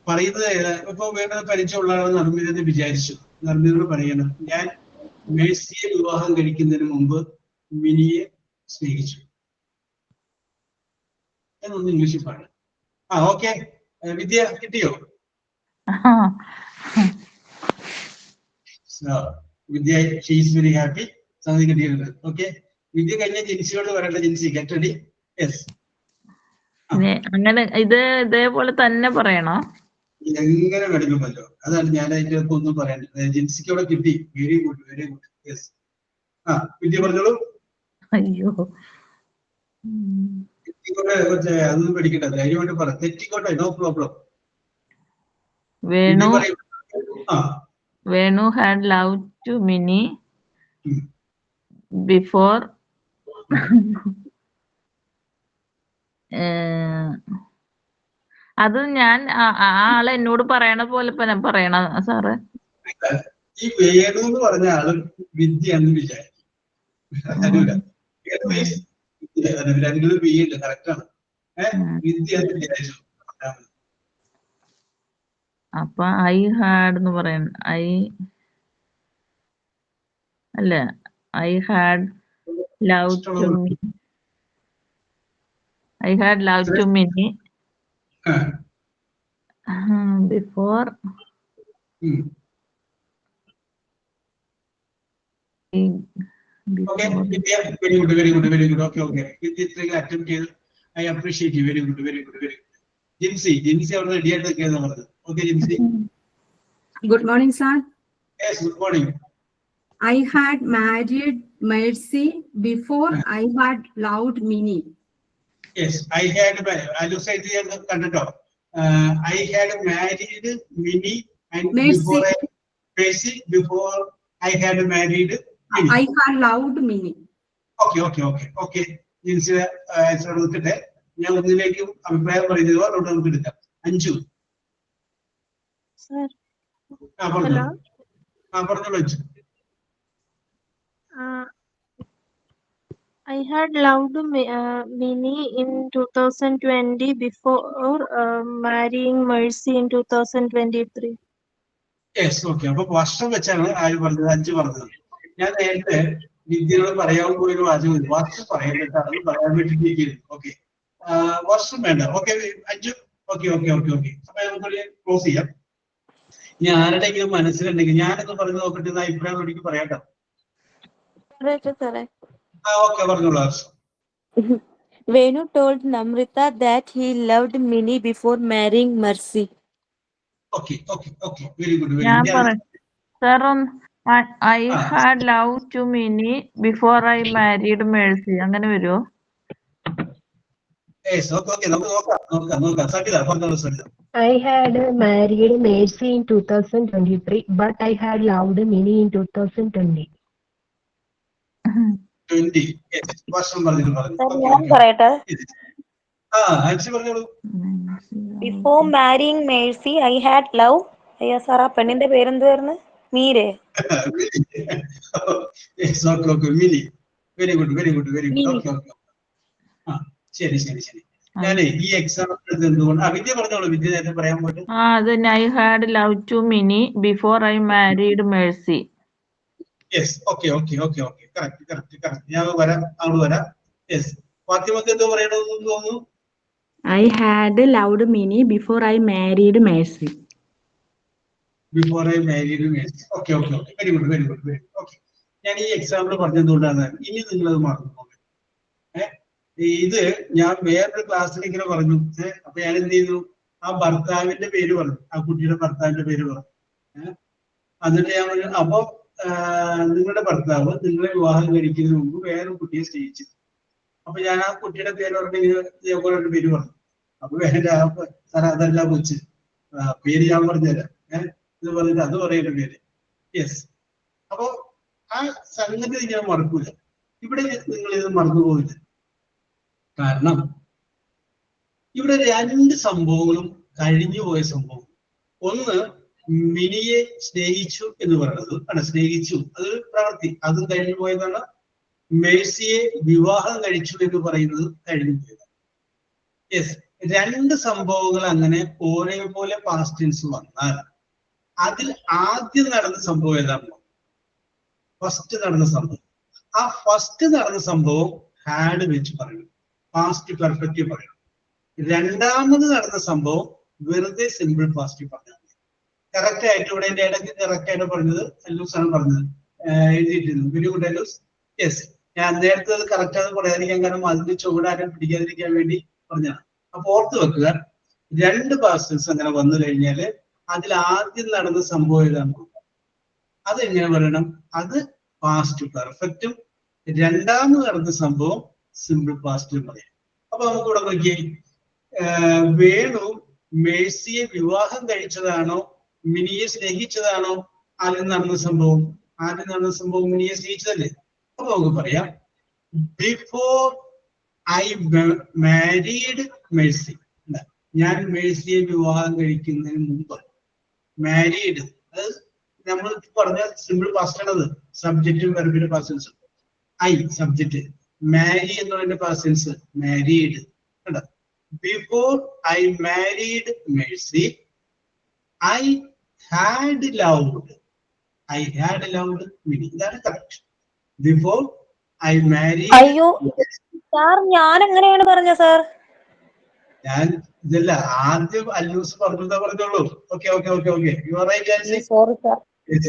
പറയുന്നത് ഇപ്പൊ വേണു പരിചയമുള്ള നർമ്മിതെന്ന് വിചാരിച്ചു. നർമ്മിതോട് പറയണം, ഞാൻ മേഴ്സിയെ വിവാഹം കഴിക്കുന്നതിന് മുമ്പ് മിനിയെ സ്നേഹിച്ചു എന്നൊന്ന് ഇംഗ്ലീഷിൽ പാടാം. ഓക്കെ. വിദ്യ കിട്ടിയോ? വിദ്യ ഷീസ് വെരി ഹാപ്പി. സംഗതി കിട്ടിയിട്ടുണ്ട്. ഓക്കെ. വിദ്യ കഴിഞ്ഞ ജിൻസിയോട് പറയണ്ട. Jincy get ready. യെസ്. അങ്ങനെ ഇതേപോലെ തന്നെ പറയണോ? എങ്ങനെ വേണമെങ്കിലോ. അതാണ് ഞാൻ അതിന്റെ ഒന്നും പറയാൻ. ജിൻസിക്ക് അവിടെ കിട്ടി. Very good. യെസ്. വിദ്യ പറഞ്ഞോളൂ. അയ്യോ, തെറ്റിക്കോട്ടെ, അതൊന്നും പേടിക്കട്ടെ. ധൈര്യമായിട്ട് പറ. തെറ്റിക്കോട്ടെ, no problem. Venu had loved to Minnie before അത് ഞാൻ ആള് എന്നോട് പറയണ പോലെ പറയണ സാറ്. ഈ വേണു എന്ന് പറഞ്ഞ ആള് വിദ്യ എന്ന് വിചാരിക്കും. രണ്ടിലും വീണ്ട് കറക്റ്റാണ്. വിദ്യ എന്ന് വിചാരിച്ചു. അപ്പൊ ഐ ഹാഡ് എന്ന് പറയണ I had love to Mini before very good. Okay. Vidya ഇത്രയും അറ്റംപ്റ്റ് ചെയ്ത് I appreciate you. Very good. Jincy അവിടെ റെഡി ആയിട്ട് നിൽക്കുകയെന്ന് പറഞ്ഞത്. Okay Jincy. Good morning, sir. Yes, good morning. I had married Mercy before I had loved Minnie. Yes, I had കണ്ടോ. I had married Minnie and Mercy before I had married Minnie. I had loved Minnie. Okay. Jincy answer കൊടുത്തിട്ട് ഞാൻ ഒന്നിലേക്ക് അഭിപ്രായം പറയുന്നത് അവിടെ നമുക്ക് എടുക്കാം. അഞ്ചു. പറഞ്ഞോളൂ അഞ്ചു. I had loved Minnie in 2020 before marrying Mercy in 2023. Yes, okay. അപ്പൊ വർഷം വെച്ചാണ് പറഞ്ഞത്. അഞ്ചു പറഞ്ഞത്. ഞാൻ നേരത്തെ വിദ്യയോട് പറയാൻ പോയൊരു വാചകം വർഷം പറയുന്നത് പറയാൻ വേണ്ടിയിരിക്കുന്നു. ഓക്കെ, വർഷം വേണ്ട. ഓക്കെ അഞ്ചു. ഓക്കെ. അപ്പൊ നമുക്കൊരു ക്ലോസ് ചെയ്യാം. ഇനി ആരുടെയെങ്കിലും മനസ്സിലുണ്ടെങ്കിൽ ഞാനൊന്ന് പറഞ്ഞു നോക്കട്ടെ. അഭിപ്രായം എനിക്ക് പറയാട്ടോ. ഓക്കെ, പറഞ്ഞോളൂ. Venu told Namrita that he loved Minnie before marrying Mercy. Okay. Very good. ഞാൻ പറയാം sir. I had loved to Minnie before I married Mercy. അങ്ങനെ വരുമോ? Yes, okay. നമുക്ക് നോക്കാം. സരിത പറഞ്ഞോളൂ. Saritha. I had married Mercy in 2023, but I had loved Minnie in 2020. വർഷം പറഞ്ഞു. ഞാൻ പറയട്ടെ. ആൻസി പറഞ്ഞോളൂ. Before marrying Mercy I had love. അയ്യോ സാർ, ആ പെണ്ണിന്റെ പേരെന്തായിരുന്നു? മീരെ. മിനി. Very good. ഓക്കെ. ശരി. ഞാനേ ഈ എക്സാം എന്തുകൊണ്ട് വിദ്യ പറഞ്ഞോളൂ. വിദ്യ നേരത്തെ പറയാൻ പറ്റും. I had loved to Minnie before I married Mercy. Yes, okay. Correct. ഞാൻ അങ്ങോട്ട് വരാം. യെസ്, ഫാത്തിമക്ക് എന്തോ പറയണമെന്ന് തോന്നുന്നു. I had loved Minnie before I married Mercy. Okay. Very good. Okay. ഞാൻ ഈ എക്സാമ്പിൾ പറഞ്ഞതുകൊണ്ടാണ്. ഇനി നിങ്ങളത് മറന്നു പോകുന്നത്. ഇത് ഞാൻ വേറൊരു ക്ലാസ്സിൽ ഇങ്ങനെ പറഞ്ഞു. അപ്പൊ ഞാൻ എന്ത് ചെയ്തു, ആ ഭർത്താവിന്റെ പേര് പറഞ്ഞു, ആ കുട്ടിയുടെ ഭർത്താവിന്റെ പേര് പറഞ്ഞു. എന്നിട്ട് ഞാൻ പറഞ്ഞു, അപ്പൊ നിങ്ങളുടെ ഭർത്താവ് നിങ്ങളെ വിവാഹം കഴിക്കുന്നതിന് മുമ്പ് വേറൊരു കുട്ടിയെ സ്നേഹിച്ചു. അപ്പൊ ഞാൻ ആ കുട്ടിയുടെ പേര് പറഞ്ഞു, ഇതേപോലെ ഒരു പേര് പറഞ്ഞു. അപ്പൊ വേണ്ട സാർ അതല്ല കൊച്ച്, പേര് ഞാൻ പറഞ്ഞുതരാം. ഇത് പറഞ്ഞിട്ട് അത് പറയുന്ന പേര്. യെസ്. അപ്പൊ ആ സംഗതി ഞാൻ മറക്കൂല. ഇവിടെ നിങ്ങൾ ഇത് മറന്നു പോകില്ല. കാരണം ഇവിടെ രണ്ട് സംഭവങ്ങളും കഴിഞ്ഞു പോയ സംഭവം. ഒന്ന്, മിനിയെ സ്നേഹിച്ചു എന്ന് പറയുന്നത് ആണ്, സ്നേഹിച്ചു, അതൊരു പ്രവൃത്തി, അതും കഴിഞ്ഞു പോയതാണ്. മേഴ്സിയെ വിവാഹം കഴിച്ചു എന്ന് പറയുന്നത് കഴിഞ്ഞു പോയതാണ്. യെസ്. രണ്ട് സംഭവങ്ങൾ അങ്ങനെ ഒരേപോലെ പാസ്റ്റ് ടെൻസ് വന്നാൽ അതിൽ ആദ്യം നടന്ന സംഭവം ഏതാണോ? ഫസ്റ്റ് നടന്ന സംഭവം. ആ ഫസ്റ്റ് നടന്ന സംഭവം ഹാഡ് വെച്ച് പറയണം, പാസ്റ്റ് പെർഫെക്റ്റ് പറയണം. രണ്ടാമത് നടന്ന സംഭവം വെറുതെ സിമ്പിൾ പാസ്റ്റ് പറഞ്ഞാൽ മതി. കറക്റ്റ് ആയിട്ട് ഇവിടെ എന്റെ ഇടയ്ക്ക് കറക്റ്റ് ആയിട്ട് പറഞ്ഞത് അല്ലൂസ് ആണ് പറഞ്ഞത്, എഴുതിയിട്ടിരുന്നു. Very good അല്ലൂസ്. യെസ്. ഞാൻ നേരത്തെ അത് കറക്റ്റ് ആണെന്ന് പറയാതിരിക്കാൻ കാരണം അതിന്റെ ചുവടാരം പിടിക്കാതിരിക്കാൻ വേണ്ടി പറഞ്ഞതാണ്. അപ്പൊ ഓർത്ത് വെക്കുക, രണ്ട് പാസ്റ്റൻസ് അങ്ങനെ വന്നു കഴിഞ്ഞാല് അതിൽ ആദ്യം നടന്ന സംഭവം ഏതാണ് അതെങ്ങനെ പറയണം? അത് പാസ്റ്റ് പെർഫെക്റ്റും രണ്ടാമത് നടന്ന സംഭവം സിമ്പിൾ പാസ്റ്റും പറയാം. അപ്പൊ നമുക്ക് ഇവിടെ നോക്കിയേ, വേണു മേഴ്സിയെ വിവാഹം കഴിച്ചതാണോ മിനിയെ സ്നേഹിച്ചതാണോ ആദ്യം നടന്ന സംഭവം? ആദ്യം നടന്ന സംഭവം മിനിയെ സ്നേഹിച്ചതല്ലേ? അപ്പൊ നമുക്ക് പറയാം, ബിഫോർ ഐ മാരീഡ് മേഴ്സി. ഞാൻ മേഴ്സിയെ വിവാഹം കഴിക്കുന്നതിന് മുമ്പ്. മാരീഡ് അത് നമ്മൾ പറഞ്ഞ സിമ്പിൾ പാസ്റ്റ് ആണത്, സബ്ജക്റ്റും വെർബിന്റെ പാസ്റ്റൻസും. ഐ സബ്ജക്റ്റ്, മാരി എന്നുള്ളതിന്റെ പാസ്റ്റൻസ് മാരീഡ്. കണ്ടോ? Before I married Mercy I had loved. I had loved mini. ഇതാണ് കറക്റ്റ്. Before I married. അയ്യോ സാർ, ഞാൻ എങ്ങനെയാണ് പറഞ്ഞ സാർ? ഞാൻ ഇതല്ല ആദ്യം അല്ലൂസ് പറഞ്ഞതാ പറഞ്ഞോളൂ. Okay okay okay okay. You are right answer. Sorry sir.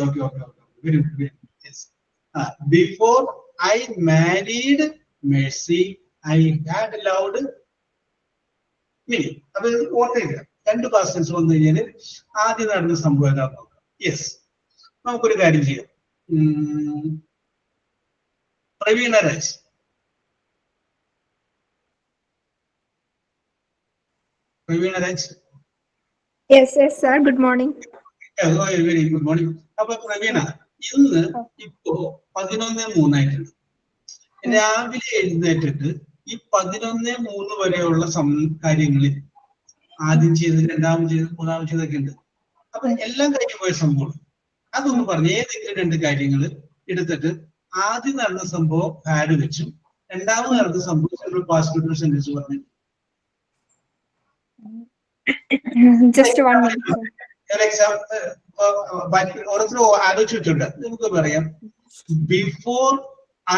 Okay okay okay. Very good, very good. Yes. Before I married Mercy I had loved Mini. അത് ഓർത്തില്ല. രണ്ട് പാസ്റ്റൻസ് വന്നു കഴിഞ്ഞാല് ആദ്യം നടന്ന സംഭവം ഏതാ നോക്കാം. യെസ്. നമുക്കൊരു കാര്യം ചെയ്യാം. Praveena Raj. Praveena Raj. Yes, yes, sir. Good morning. Very good morning. അപ്പൊ പ്രവീണ, ഇന്ന് ഇപ്പോ 11:03 രാവിലെ എഴുന്നേറ്റിട്ട് ഈ 11:03 വരെയുള്ള കാര്യങ്ങളിൽ ആദ്യം ചെയ്ത് രണ്ടാമത് ചെയ്ത് മൂന്നാമത് ചെയ്തൊക്കെ ഉണ്ട്. അപ്പൊ എല്ലാം കഴിഞ്ഞു പോയ സംഭവം അതൊന്ന് പറഞ്ഞു. ഏതെങ്കിലും രണ്ട് കാര്യങ്ങൾ എടുത്തിട്ട് ആദ്യം നടന്ന സംഭവം ഹാഡ് വെച്ചും രണ്ടാമത് നടന്ന സംഭവം പാസ്റ്റ് സെന്റൻസ് പറഞ്ഞു. Just 1 minute. ഓരോരുത്തരും ആലോചിച്ച് വെച്ചിട്ടുണ്ട്. നമുക്ക് പറയാം, ബിഫോർ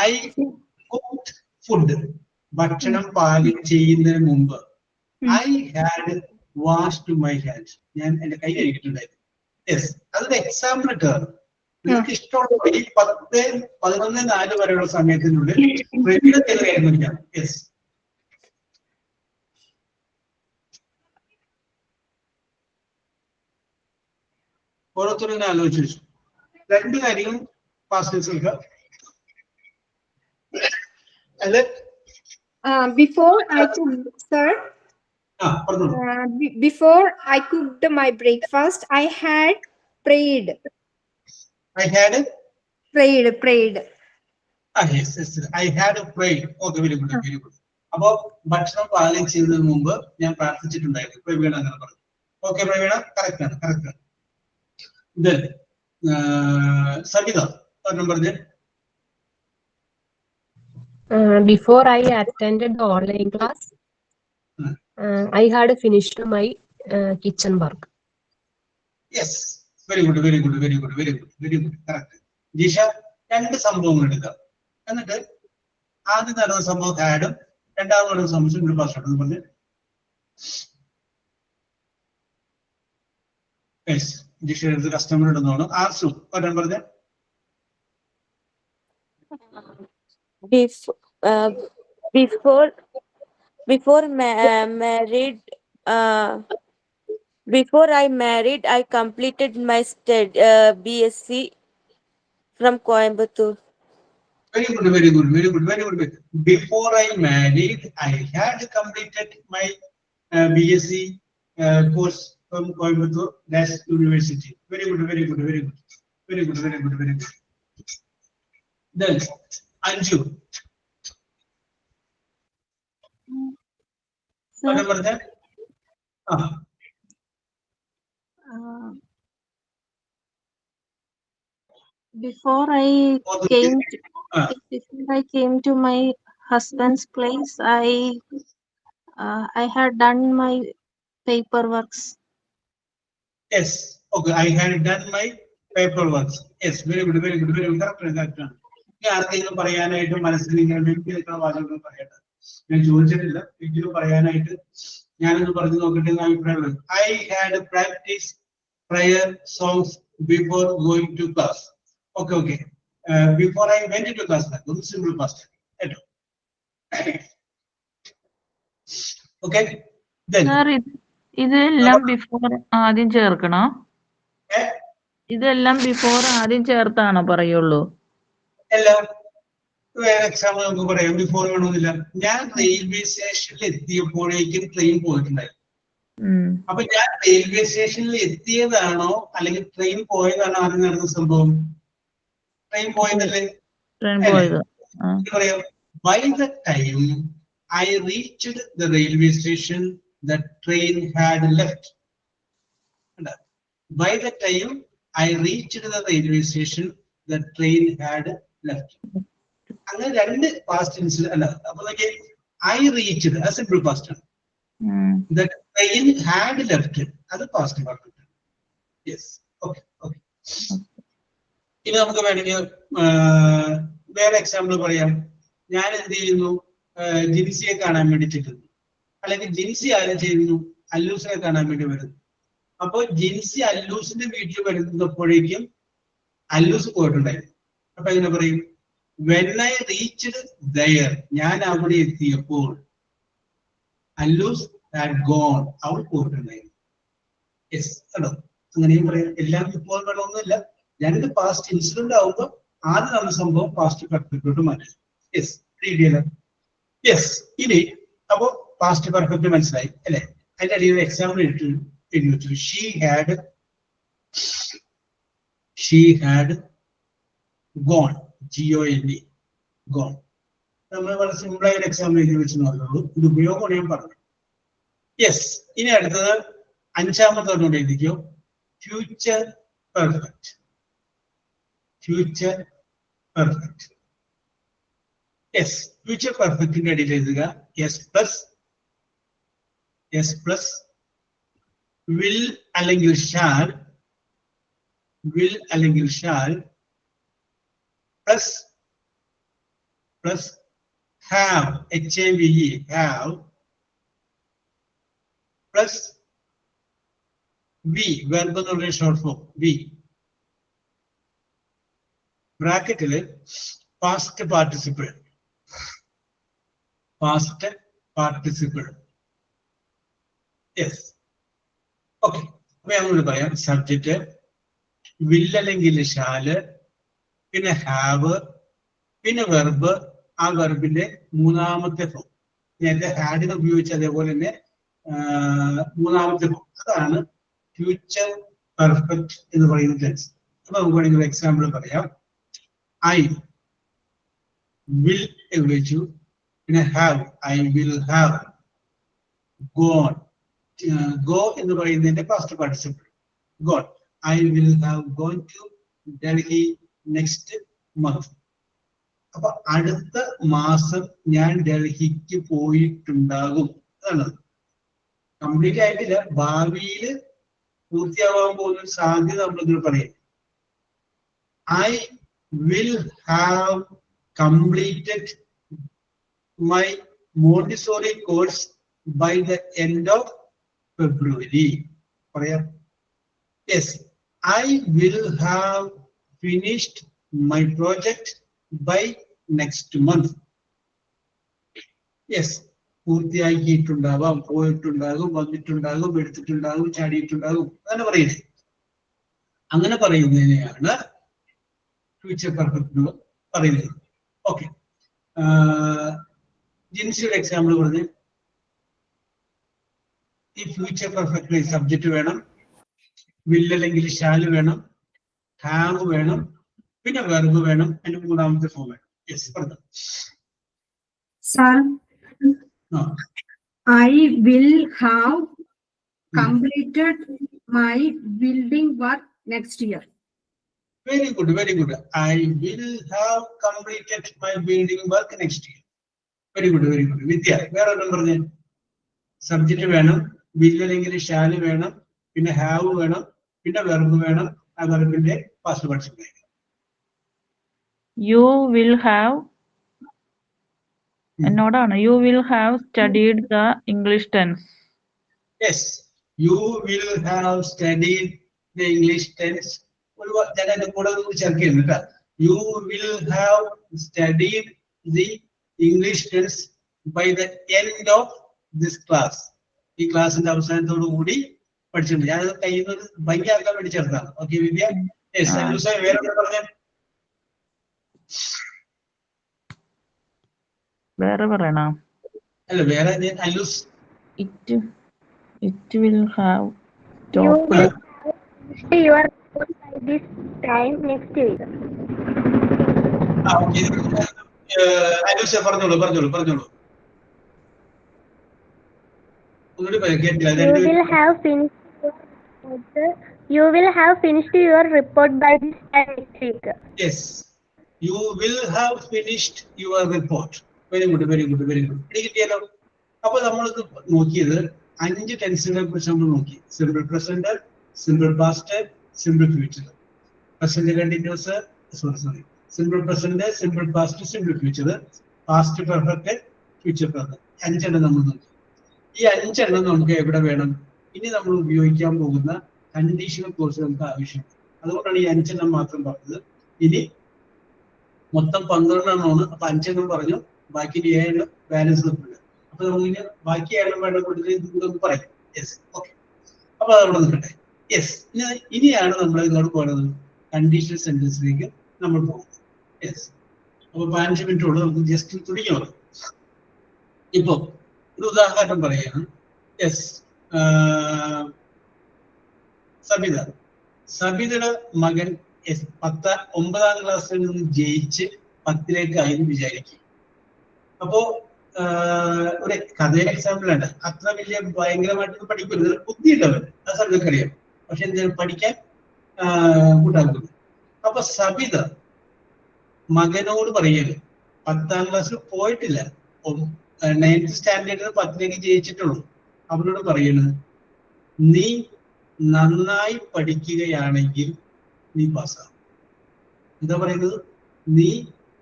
ഐ കുക്ക്ഡ് ഫുഡ്. ഭക്ഷണം പാകം ചെയ്യുന്നതിന് മുമ്പ് I had washed my hands. ഞാൻ എന്റെ കൈ കഴുകിയിട്ടുണ്ടായിരുന്നു. യെസ്. അതൊരു എക്സാമ്പിൾ ഇട്ടാണ്. നിങ്ങൾക്ക് ഇഷ്ടമുള്ള ഈ 11:04 വരെയുള്ള സമയത്തിനുള്ളിൽ കാര്യം. യെസ്. ഓരോരുത്തരും ആലോചിച്ചു വെച്ചു. രണ്ട് കാര്യങ്ങളും പാസ്റ്റൻസ് എടുക്കാം. അല്ലെ? Before I cooked, sir. Before I cooked my breakfast, I had prayed. I had prayed. Yes, yes. I had prayed. Okay, very good, very good. അപ്പൊ ഭക്ഷണം പാകം ചെയ്യുന്നതിന് മുമ്പ് ഞാൻ പ്രാർത്ഥിച്ചിട്ടുണ്ടായിരുന്നു. പ്രവീണ അങ്ങനെ പറഞ്ഞു. ഓക്കെ പ്രവീണ, കറക്റ്റ് ആണ്, കറക്റ്റ് ആണ്. സബിത ഒരെണ്ണം പറഞ്ഞേ. Before I attended the online class, I had finished my kitchen work. Yes, very good, very good, very good, very good, very good. Correct. Jisha, രണ്ട് സംഭവങ്ങൾ എടുക്കുക. എന്നിട്ട് ആദ്യം നടന്ന സംഭവം ഹാഡും രണ്ടാമത് നടന്ന സംഭവം സിമ്പിൾ പാസ്റ്റ് ആണെന്ന് പറഞ്ഞ്. ജിഷ എടുത്ത് കസ്റ്റമർ ഇടുന്നതാണ്. ആർസു ഒരെണ്ണം പറഞ്ഞേ. Before, uh, before, married, before I married, I completed my BSc from Coimbatore. Very good, very good, very good, very good. Before I married, I had completed my BSc course from Coimbatore National University. Very good, very good, very good, very good, very good, very good. Then, Anju. What number that? Before I came to my husband's place, I had done my paperworks. Yes. Okay, I had done my paperwork. Yes, very good, very good, very good. Correct. ഞാൻ ആർക്കെങ്കിലും പറയാനായിട്ട് മനസ്സിൽ ഇങ്ങനെ വീട്ടിൽ വാചകങ്ങൾ പറയട്ടെ. ഞാൻ ചോദിച്ചിട്ടില്ല. എങ്കിലും പറയാനായിട്ട് ഞാനൊന്ന് പറഞ്ഞു നോക്കട്ടെ എന്ന് അഭിപ്രായമുള്ളത്. I had practiced prayer songs before going to class. Okay. Before I went into class, that's simple past. Okay. Then. ഇതെല്ലാം ബിഫോർ ആദ്യം ചേർക്കണോ? ഇതെല്ലാം ബിഫോർ ആദ്യം ചേർത്താണോ പറയുള്ളൂ? എല്ലാം വേറെ എക്സാമ്പിൾ നമുക്ക് പറയാം. ബിഫോർ വേണമെന്നില്ല. ഞാൻ റെയിൽവേ സ്റ്റേഷനിൽ എത്തിയപ്പോഴേക്കും ട്രെയിൻ പോയിട്ടുണ്ടായി. അപ്പൊ ഞാൻ റെയിൽവേ സ്റ്റേഷനിൽ എത്തിയതാണോ അല്ലെങ്കിൽ ട്രെയിൻ പോയതാണോ ആദ്യം നടന്ന സംഭവം? ട്രെയിൻ പോയതല്ലേ? പറയാം. By the time I reached the railway station, the train had left. By the time I reached the railway station, the train had left. അങ്ങനെ രണ്ട് പാസ്റ്റ് ടെൻസ് അല്ല. അപ്പൊ I reached, a simple past tense. The train had left, അത് past perfect. Yes. Okay. ഇനി നമുക്ക് വേണമെങ്കിൽ വേറെ example പറയാം. ഞാൻ എന്ത് ചെയ്യുന്നു? ജിൻസിയെ കാണാൻ വേണ്ടി ചെല്ലുന്നു. അല്ലെങ്കിൽ ജിൻസി ആരും ചെയ്യുന്നു? അല്ലൂസിനെ കാണാൻ വേണ്ടി വരുന്നു. അപ്പൊ ജിൻസി അല്ലൂസിന്റെ വീട്ടിൽ വരുന്നപ്പോഴേക്കും അല്ലൂസ് പോയിട്ടുണ്ടായിരുന്നു. അപ്പൊ എങ്ങനെ പറയും? When I reached there, ഞാൻ അവിടെ എത്തിയപ്പോൾ അല്ലൂസ് had gone, അവൾ പോയിട്ടുണ്ടായിരുന്നു. യെസ് കേട്ടോ, അങ്ങനെയും പറയാം. എല്ലാം ഇപ്പോൾ വേണമെന്നില്ല. രണ്ട് പാസ്റ്റ് ഇൻസിഡന്റ് ആവുമ്പോൾ ആദ്യം നടന്ന സംഭവം പാസ്റ്റ് പെർഫെക്റ്റോട്ട് മാറ്റും. Yes, yes. ഇനി അപ്പോ പാസ്റ്റ് പെർഫെക്റ്റ് മനസ്സിലായി അല്ലെ? അതിന്റെ അടിയിൽ എക്സാമ്പിൾ എഴുതി വെച്ചു. She had gone, G-O-N-E, gone. നമ്മൾ വളരെ സിമ്പിൾ ആയ എക്സാമ്പിൾ എഴുതി വെച്ച് നോക്കുള്ളൂ. ഇത് ഉപയോഗം ഞാൻ പറഞ്ഞു. യെസ്. ഇനി അടുത്തത് അഞ്ചാമത്തോടുകൂടി എഴുതിക്കോ. Future perfect. Future perfect. Yes. Future പെർഫെക്റ്റിന്റെ അടിയിൽ എഴുതുക എസ് പ്ലസ് വിൽ അല്ലെങ്കിൽ shall plus have HAVE have plus V verb എന്നുള്ള ഷോർട്ട് ഫോം വി ബ്രാക്കറ്റില് പാസ്റ്റ് പാർട്ടിസിപ്പിൾ യെസ്. ഓക്കെ. അപ്പൊ ഞങ്ങളോട് പറയാം സബ്ജക്റ്റ് വിൽ അല്ലെങ്കിൽ ഷാല്, പിന്നെ ഹാവ്, പിന്നെ വെർബ്, ആ വെർബിന്റെ മൂന്നാമത്തെ ഫോം. നേരത്തെ ഹാഡിന് ഉപയോഗിച്ച അതേപോലെ തന്നെ മൂന്നാമത്തെ ഫോം. അതാണ് ഫ്യൂച്ചർ പെർഫെക്റ്റ് എന്ന് പറയുന്ന ടെൻസ്. അപ്പൊ നമുക്ക് വേണമെങ്കിൽ എക്സാമ്പിൾ പറയാം. ഐ വിൽ ഉപയോഗിച്ചു, പിന്നെ have, I will have gone. Go എന്ന് പറയുന്നതിന്റെ past participle gone. I will have gone to Delhi next month. അപ്പൊ അടുത്ത മാസം ഞാൻ ഡൽഹിക്ക് പോയിട്ടുണ്ടാകും. അതാണ്. കംപ്ലീറ്റ് ആയിട്ടില്ല, ഭാവിയിൽ പൂർത്തിയാവാൻ പോകുന്ന സാധ്യത നമ്മളിതിൽ പറയും. I will have completed my Montessori course by the end of February. പറയാം. Yes. I will have finished my project by next month. Yes, പൂർത്തിയാക്കിയിട്ടുണ്ടാവാം, പോയിട്ടുണ്ടാകും, വന്നിട്ടുണ്ടാകും, എടുത്തിട്ടുണ്ടാകും, ചാടിയിട്ടുണ്ടാകും, അങ്ങനെ പറയുന്നത്. അങ്ങനെ പറയുന്നതിനെയാണ് ഫ്യൂച്ചർ പെർഫെക്റ്റ് പറയുന്നത്. ഓക്കെ, ജിൻസിയുടെ എക്സാമ്പിൾ പറഞ്ഞ്. ഈ ഫ്യൂച്ചർ പെർഫെക്റ്റ് സബ്ജക്റ്റ് വേണം, വിൽ അല്ലെങ്കിൽ shall വേണം, ഹാവ് വേണം, പിന്നെ വെർബ് വേണം, അതിന്റെ മൂന്നാമത്തെ ഫോം വേണം. യെസ്, പറഞ്ഞു. Sir, I will have completed my building work next year. Very good, very good. I will have completed my building work next year. Very good, very good. Vidya, വേറെ ഒന്നും പറഞ്ഞേ. Subject വേണം, will അല്ലെങ്കിൽ shall വേണം, പിന്നെ have വേണം, പിന്നെ verb വേണം, ആ വെർബിന്റെ പാസ്റ്റ് പാർട്ടിസിപ്പിൾ വേണം. You will have, എന്നോടാണ്, you will have studied the English tense. Yes, you will have studied the English tense. ഞാൻ അതിന്റെ കൂടെ ചേർക്കുന്നു കേട്ടോ. You will have studied the English tense by the end of this class. ഈ ക്ലാസിന്റെ അവസാനത്തോടു കൂടി പഠിച്ചിട്ടുണ്ട്. ഞാൻ കയ്യിൽ നിന്ന് ഭംഗിയാക്കാൻ വേണ്ടി ചേർത്താണ്. ഓക്കെ വിദ്യ? യെസ്, വേറെ പറഞ്ഞേ. വേറെ പറയണോ? അല്ല, വേറെ അല്ലൂസ്. It will have stopped. You will finish your report by this time next week. അല്ലൂസ് പറഞ്ഞോളൂ. You will have finished your report by this time next week. Yes, you will have finished your report. Very good, very good, very good. കിട്ടിയല്ലോ. അപ്പൊ നമ്മൾക്ക് നോക്കിയത് 5 ടെൻസുകളെ കുറിച്ച് നമ്മൾ നോക്കി. Simple present, simple past, simple future. Present continuous, sorry, simple present, simple past, simple future, past perfect, future perfect. 5 എണ്ണം നമ്മൾ നോക്കി. ഈ 5 എണ്ണം നമുക്ക് എവിടെ വേണം? ഇനി നമ്മൾ ഉപയോഗിക്കാൻ പോകുന്ന കണ്ടീഷണൽ കോഴ്സ് നമുക്ക് ആവശ്യമുണ്ട്. അതുകൊണ്ടാണ് ഈ 5 എണ്ണം മാത്രം പറഞ്ഞത്. ഇനി മൊത്തം 12 എണ്ണമാണ്. അപ്പൊ 5 എണ്ണം പറഞ്ഞു, ബാക്കി 7 ബാലൻസ് നിൽക്കില്ല. അപ്പൊ നമുക്ക് ബാക്കി 7 വേണ്ട കൂട്ടത്തിൽ നമുക്ക് പറയാം. Yes, okay. അപ്പൊ അതവിടെ നിൽക്കട്ടെ. യെസ്, ഇനിയാണ് നമ്മൾ ഇങ്ങോട്ട് പോകുന്നത്, കണ്ടീഷണൽ സെന്റൻസിലേക്ക് നമ്മൾ പോകുന്നത്. യെസ്, അപ്പൊ 5 മിനിറ്റോട് നമുക്ക് ജസ്റ്റ് തുടങ്ങിയോ. ഇപ്പൊ ഒരു ഉദാഹരണം പറയുകയാണ്. യെസ്, സബിതയുടെ മകൻ 9ാം ക്ലാസ്സിൽ നിന്ന് ജയിച്ച് 10ലേക്കായി വിചാരിക്കും. അപ്പോ ഒരു കഥയുടെ എക്സാമ്പിൾ ആണ്. അത്ര വലിയ ഭയങ്കരമായിട്ട് പഠിക്കുന്നത് ബുദ്ധിയുള്ളവർ, ആ സമയത്ത് അറിയാം. പക്ഷെ എന്തെങ്കിലും പഠിക്കാൻ കൂട്ടാക്കുന്നു. അപ്പൊ സബിത മകനോട് പറയുന്നത് 10ാം ക്ലാസ്സിൽ പോയിട്ടില്ല, 9th സ്റ്റാൻഡേർഡിൽ 10ലേക്ക് ജയിച്ചിട്ടുള്ളൂ. അവരോട് പറയുന്നത്, നീ നന്നായി പഠിക്കുകയാണെങ്കിൽ നീ പാസ്സാവും. എന്താ പറയുന്നത്? നീ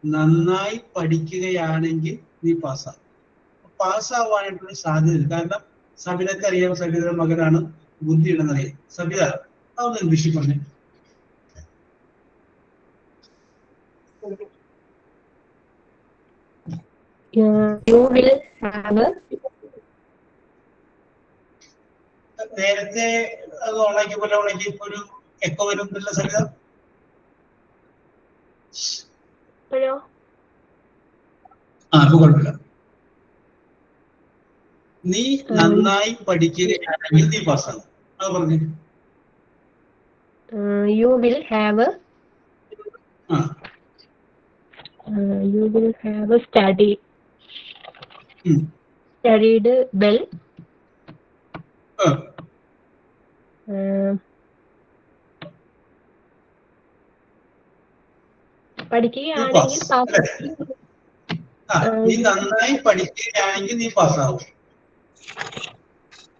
നന്നായി പഠിക്കുകയാണെങ്കിൽ നീ പാസ്സാവും. പാസ്സാവാനായിട്ടുള്ള സാധ്യത, കാരണം സബിതയ്ക്ക് അറിയാം, സബിതയുടെ മകനാണ്, ബുദ്ധിയുണ്ടെന്നറിയാം. സബിത അതൊന്ന് ഇംഗ്ലീഷിൽ പറഞ്ഞു. You will have. നേരത്തെ അത് ഓണാക്കി പോലെ ഓണാക്കി ഇപ്പൊ ഒരു എക്കോ വരുന്നില്ല സബിത. അപ്പൊ കുഴപ്പമില്ല. നീ നന്നായി പഠിക്കുകയാണെങ്കിൽ നീ പാസ്സാകും. അത് പറഞ്ഞു. You will have. You will have studied well. പഠിക്കുകയാണെങ്കിൽ നീ നന്നായി പഠിക്കുകയാണെങ്കിൽ നീ പാസ്സാവും.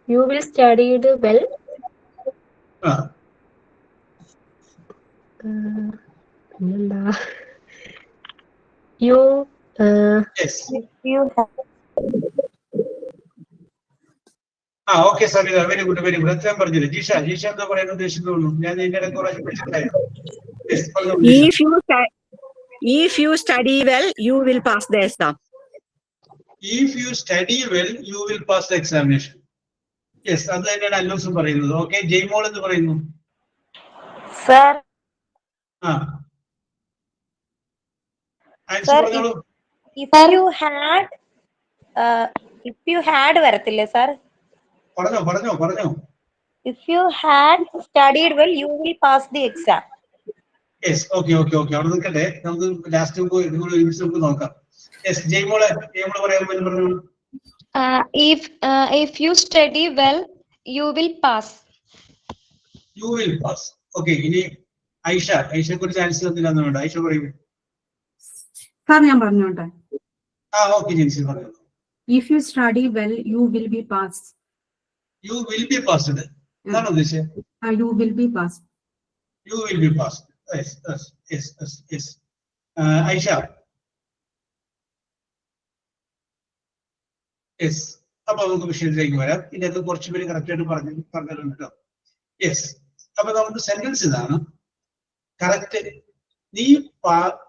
You will studied well. എന്താ you okay Sabitha, very good, very good. എത്രയും പറഞ്ഞില്ല. ജിഷ എന്താ പറയാൻ ഉദ്ദേശിക്കുന്നുള്ളൂ? ഞാൻ ഇതിന്റെ ഇടയ്ക്ക് If you study well, you will pass the exam. If you study well, you will pass the examination. Yes, അത് തന്നെയാണ് അല്ലൂസും പറയുന്നത്. ഓക്കെ, ജയ്മോൾ എന്ന് പറയുന്നു. Sir. ആൻസർ പറഞ്ഞോളൂ. If you had വരത്തില്ലേ sir? പറഞ്ഞോ. If you had studied well, you will pass the exam. Yes, okay. അവിടെ നിൽക്കട്ടെ, നമുക്ക് ലാസ്റ്റ് നമുക്ക് നോക്കാം. Yes, ജയ്മോൾ പറയാൻ പറഞ്ഞു. If you study well, you will pass. You will pass. Okay, ഇനി ഐഷയെ കുറിച്ച് ആൻസർ തന്നില്ലാന്ന് വേണ്ട. ഐഷ പറയൂ. സാർ ഞാൻ പറഞ്ഞോട്ടെ. ഓക്കെ ജിൻസി പറഞ്ഞു. If you study well, you will be passed. You will be passed. എന്താണ് ഉദ്ദേശിച്ചത്? You will be passed. You will be passed. Yes. Aisha. Yes, അപ്പൊ നമുക്ക് വിഷയത്തിലേക്ക് വരാം. ഇതിനകത്ത് കുറച്ച് പേര് കറക്റ്റ് ആയിട്ട് പറഞ്ഞിട്ടുണ്ട് കേട്ടോ. യെസ്, അപ്പൊ നമുക്ക് സെന്റൻസ് ഇതാണ്. കറക്റ്റ്, നീ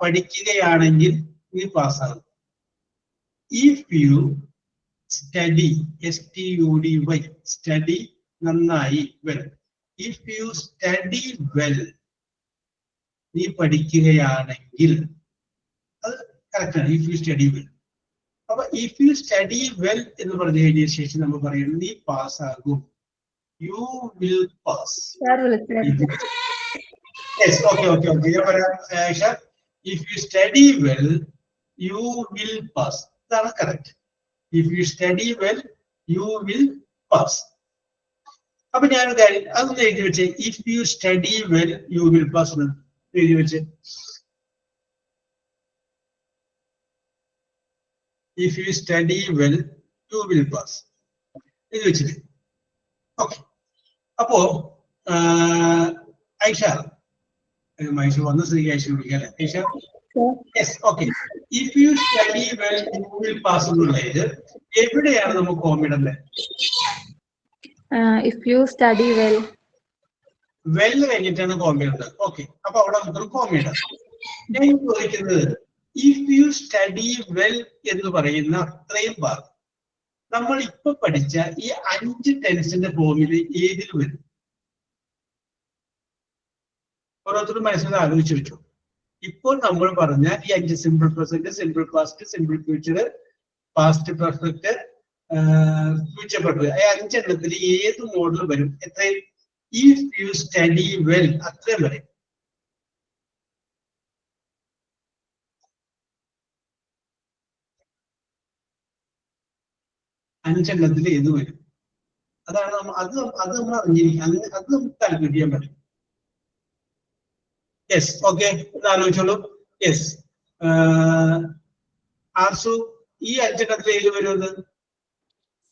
പഠിക്കുകയാണെങ്കിൽ നീ പാസ്സാകും. If you study, STUDY, study നന്നായി, well. If you study well, നീ പഠിക്കുകയാണെങ്കിൽ, അത് കറക്റ്റാണ്. If you study well. അപ്പൊ ഇഫ് യു സ്റ്റഡി വെൽ എന്ന് പറഞ്ഞു കഴിഞ്ഞ ശേഷം നമ്മൾ പറയുന്നത് നീ പാസ്സാകും. You will pass. Yes, okay. ഞാൻ പറയാം Ayisha. If you study well, you will pass. ഇതാണ് correct. If you study well, you will pass. അപ്പൊ ഞാനൊരു കാര്യം അതൊന്ന് എഴുതി വെച്ചേ. If you study well, you will pass എന്ന് എഴുതി വെച്ചേ. If you study well, you will pass. ഇത് വെച്ചിട്ട് ഓക്കെ. അപ്പോ ഐഷ വന്ന സ്ഥിതി ഐഷ വിളിക്കാം. Aisha, yes, okay. If you study well, you will pass എന്നുള്ളത് എവിടെയാണ് നമുക്ക് കോമിഡല്ലേ? If you study well. Well കഴിഞ്ഞിട്ടാണ് കോമിഡുണ്ട്. ഓക്കെ, അപ്പൊ അവിടെ നമുക്ക് കോമിഡ്. ഞാൻ ചോദിക്കുന്നത്, ഇഫ് യു സ്റ്റഡി വെൽ എന്ന് പറയുന്ന അത്രയും ഭാഗം നമ്മൾ ഇപ്പൊ പഠിച്ച ഈ 5 ടെൻസിന്റെ ഫോമിൽ ഏതിൽ വരും? ഓരോരുത്തരും മനസ്സിൽ ആലോചിച്ച് വെച്ചു. ഇപ്പോൾ നമ്മൾ പറഞ്ഞ ഈ 5 simple present, simple past, simple future, past perfect, future perfect, ഈ 5 എണ്ണത്തിൽ ഏത് മോഡൽ വരും? എത്രയും? ഇഫ് യു സ്റ്റഡി വെൽ, അത്രയും വരും. അഞ്ചെണ്ണത്തിൽ ഏത് വരും? അതാണ് അത് നമ്മൾ അറിഞ്ഞിരിക്കും. അത് നമുക്ക് കാൽക്കുലേറ്റ് ചെയ്യാൻ പറ്റും. യെസ്, ഓക്കെ, ആലോചിച്ചോളൂ. യെസ്, ആർസു, ഈ 5 എണ്ണത്തിൽ ഏത് വരും?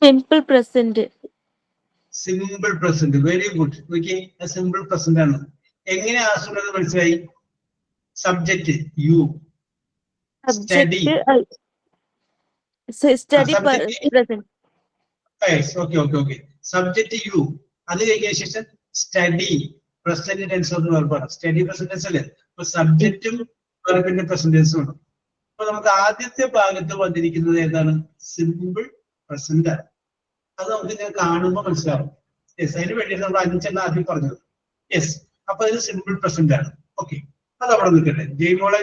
Simple present. Simple present, very good. നോക്കിയേ, സിമ്പിൾ പ്രസന്റ് ആണ്. എങ്ങനെ ആർസുള്ളത് മനസ്സിലായി? Subject you, study present. Yes, okay. Subject you. അത് കഴിഞ്ഞ ശേഷം സ്റ്റഡി പ്രസന്റ് ടെൻസ് എന്ന് പറഞ്ഞാൽ സ്റ്റഡി പ്രസന്റ് ടെൻസ് അല്ലേ? അപ്പൊ സബ്ജക്റ്റും വെർബിന്റെ പ്രസന്റ് ടെൻസും ഉണ്ട്. അപ്പൊ നമുക്ക് ആദ്യത്തെ ഭാഗത്ത് വന്നിരിക്കുന്നത് ഏതാണ്? സിമ്പിൾ പ്രസന്റ് ആണ്. അത് നമുക്ക് ഇങ്ങനെ കാണുമ്പോൾ മനസ്സിലാവും. യെസ്, അതിന് വേണ്ടിയിട്ട് നമ്മൾ 5 എണ്ണം ആദ്യം പറഞ്ഞത്. യെസ്, അപ്പൊ അത് സിമ്പിൾ പ്രസന്റ് ആണ്. ഓക്കെ, അത് അവിടെ നിൽക്കട്ടെ. ജയ്മോളെ,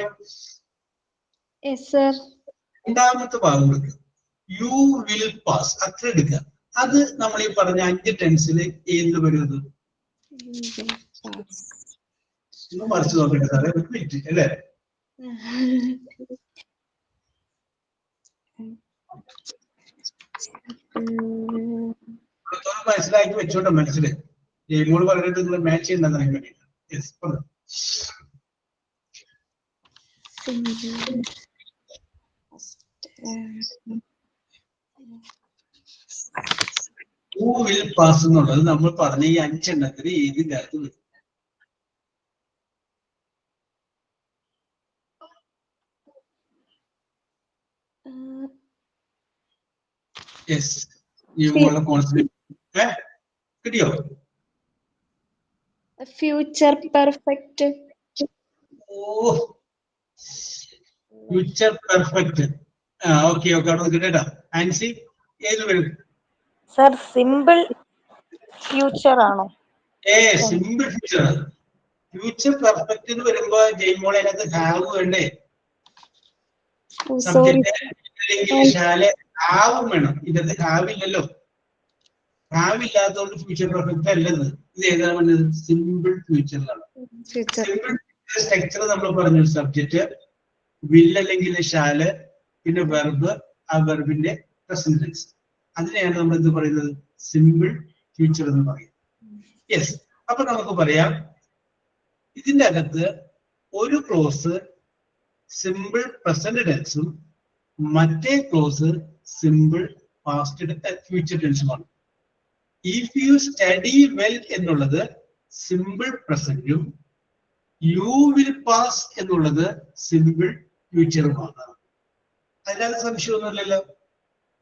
രണ്ടാമത്തെ ഭാഗം കൊടുക്കുക. യു വിൽ പാസ്, അത്ര എടുക്കുക. അത് നമ്മൾ ഈ പറഞ്ഞ 5 ടെൻസിൽ ഏത് വരുന്നത്? മറിച്ച് നോക്കട്ടെ സാറേ, ഒരു മിനിറ്റ് അല്ലേ? മനസ്സിലാക്കി വെച്ചോട്ടെ. മനസ്സിൽ ജയ്മോള് പറഞ്ഞിട്ട് നിങ്ങൾ മാച്ച് ചെയ്യുന്നതാണ് വേണ്ടിയിട്ട്. യെസ്, പറഞ്ഞു. Who will pass എന്നുള്ളത് നമ്മൾ പറഞ്ഞ ഈ 5 എണ്ണത്തിൽ ഏതിൻ്റെ അകത്ത് വരും? യെസ്, കിട്ടിയോ? Future perfect. ഓ, ഫ്യൂച്ചർ പെർഫെക്റ്റ്. ഓക്കെ ഓക്കെ, അവിടെ കേട്ടാ. ആൻസി ഏത് വരും? സർ സിമ്പിൾ ഫ്യൂച്ചർ ആണോ? Simple future. ഫ്യൂച്ചർ പെർഫെക്റ്റ് എന്ന് വരുമ്പോ ജയ്മോൾ അതിനകത്ത് ഹാവ് വേണ്ടേ? സബ്ജക്റ്റ് അല്ലെങ്കിൽ ശാല ഹാവും വേണം. ഇതിനകത്ത് ഹാവ് ഇല്ലല്ലോ. ഹാവ് ഇല്ലാത്തതുകൊണ്ട് ഫ്യൂച്ചർ പെർഫെക്റ്റ് അല്ലെന്ന്. ഇത് ഏതാണ് വേണ്ടത്? സിമ്പിൾ ഫ്യൂച്ചറിലാണ്. സിമ്പിൾ സ്ട്രക്ചർ നമ്മൾ പറഞ്ഞു. സബ്ജക്റ്റ്, വിൽ അല്ലെങ്കിൽ ശാല്, പിന്നെ വെർബ്, ആ വെർബിന്റെ പ്രസന്റ് ടെൻസ്. അതിനെയാണ് നമ്മൾ എന്ത് പറയുന്നത്? സിമ്പിൾ ഫ്യൂച്ചർ എന്ന് പറയും. യെസ്. അപ്പൊ നമുക്ക് പറയാം, ഇതിന്റെ അകത്ത് ഒരു ക്ലോസ് സിമ്പിൾ പ്രസന്റ് ടെൻസും മറ്റേ ക്ലോസ് സിമ്പിൾ പാസ്റ്റ് ഫ്യൂച്ചർ ടെൻസുമാണ്. ഇഫ് യു സ്റ്റഡി വെൽ എന്നുള്ളത് സിമ്പിൾ പ്രസന്റും യു വിൽ പാസ് എന്നുള്ളത് സിമ്പിൾ ഫ്യൂച്ചറുമാണ്. അതിനകത്ത് സംശയമൊന്നുമില്ലല്ലോ.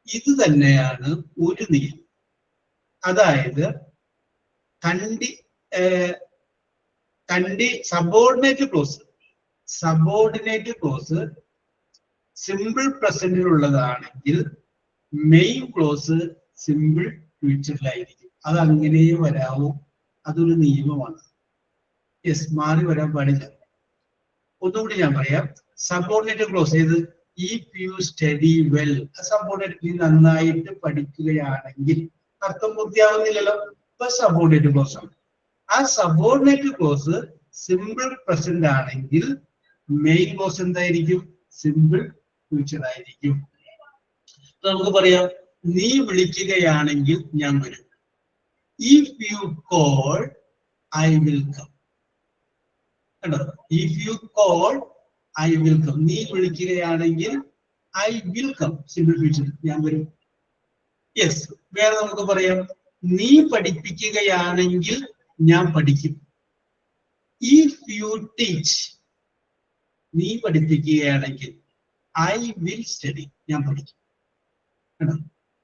ഇത് തന്നെയാണ് ഒരു നിയമം. അതായത് സബോർഡിനേറ്റ് ക്ലോസ് സിമ്പിൾ പ്രസന്റിലുള്ളതാണെങ്കിൽ മെയിൻ ക്ലോസ് സിമ്പിൾ ഫ്യൂച്ചറിലായിരിക്കും. അത് അങ്ങനെ വരാവൂ. അതൊരു നിയമമാണ്. യെസ്, മാറി വരാൻ പാടില്ല. ഒന്നുകൂടി ഞാൻ പറയാം. സബോർഡിനേറ്റ് ക്ലോസ് ഏത്? If you study well. Subordinate, നീ നന്നായിട്ട് പഠിക്കുകയാണെങ്കിൽ. അർത്ഥം പൂർത്തിയാവുന്നില്ലല്ലോ. ഇപ്പൊ സബോർഡിനേറ്റ് ക്ലോസ് ആണ്. ആ സബോർഡിനേറ്റ് ക്ലോസ് സിമ്പിൾ പ്രസന്റ് ആണെങ്കിൽ മെയിൻ ക്ലോസ് എന്തായിരിക്കും? സിമ്പിൾ ഫ്യൂച്ചർ ആയിരിക്കും. നമുക്ക് പറയാം, നീ വിളിക്കുകയാണെങ്കിൽ ഞാൻ വരും. If you call I will come. കണ്ടോ? If you call I will come. നീ വിളിക്കുകയാണെങ്കിൽ I will come. Simple future, ഞാൻ വരും. യെസ്. വേറെ നമുക്ക് പറയാം, നീ പഠിപ്പിക്കുകയാണെങ്കിൽ ഞാൻ പഠിക്കും. ഇഫ് യു ടീച്ച്, നീ പഠിപ്പിക്കുകയാണെങ്കിൽ ഐ വിൽ സ്റ്റഡി, ഞാൻ പഠിക്കും.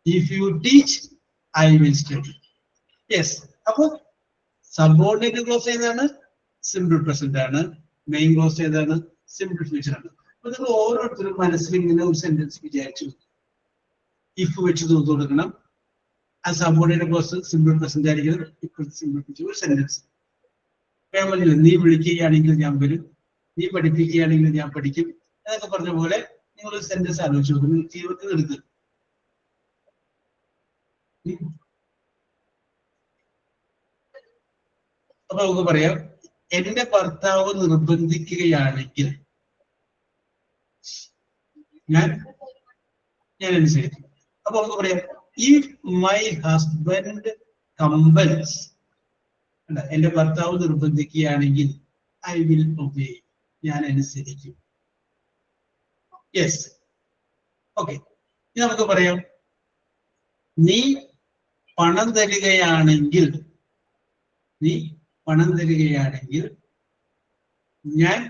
If you teach I will study. Yes. അപ്പൊ സബോർഡിനേറ്റ് ക്ലോസ് ഏതാണ്? സിമ്പിൾ പ്രസന്റ് ആണ്. മെയിൻ ക്ലോസ് ഏതാണ്? സിമ്പിൾ ഫ്യൂച്ചർ ആണ്. അപ്പൊ നിങ്ങൾ ഓരോരുത്തരും മനസ്സിൽ ഇങ്ങനെ ഒരു സെന്റൻസ് വിചാരിച്ചു, ഇഫ് വെച്ച് കൊടുക്കണം. ആ സബോർഡിനേറ്റ് ക്ലോസ് സിമ്പിൾ പ്രസന്റ് ആയിരിക്കും. ഇപ്പോഴത്തെ സിമ്പിൾ ഫ്യൂച്ചർ ഒരു സെന്റൻസ്. നീ വിളിക്കുകയാണെങ്കിൽ ഞാൻ വരും, നീ പഠിപ്പിക്കുകയാണെങ്കിൽ ഞാൻ പഠിക്കും എന്നൊക്കെ പറഞ്ഞ പോലെ നിങ്ങളൊരു സെന്റൻസ് ആലോചിച്ച് നോക്കും. ജീവിതത്തിൽ എടുക്കുക. അപ്പൊ നമുക്ക് പറയാം, എന്റെ ഭർത്താവ് നിർബന്ധിക്കുകയാണെങ്കിൽ ഞാൻ അനുസരിക്കും. അപ്പൊ നമുക്ക് പറയാം, ഇഫ് മൈ ഹസ്ബൻഡ് കമ്പൽസ്. എന്റെ ഭർത്താവ് നിർബന്ധിക്കുകയാണെങ്കിൽ ഐ വിൽ ഒബേ, ഞാൻ അനുസരിക്കും. യെസ്. ഓക്കെ. ഇനി നമുക്ക് പറയാം, നീ പണം തരികയാണെങ്കിൽ ഞാൻ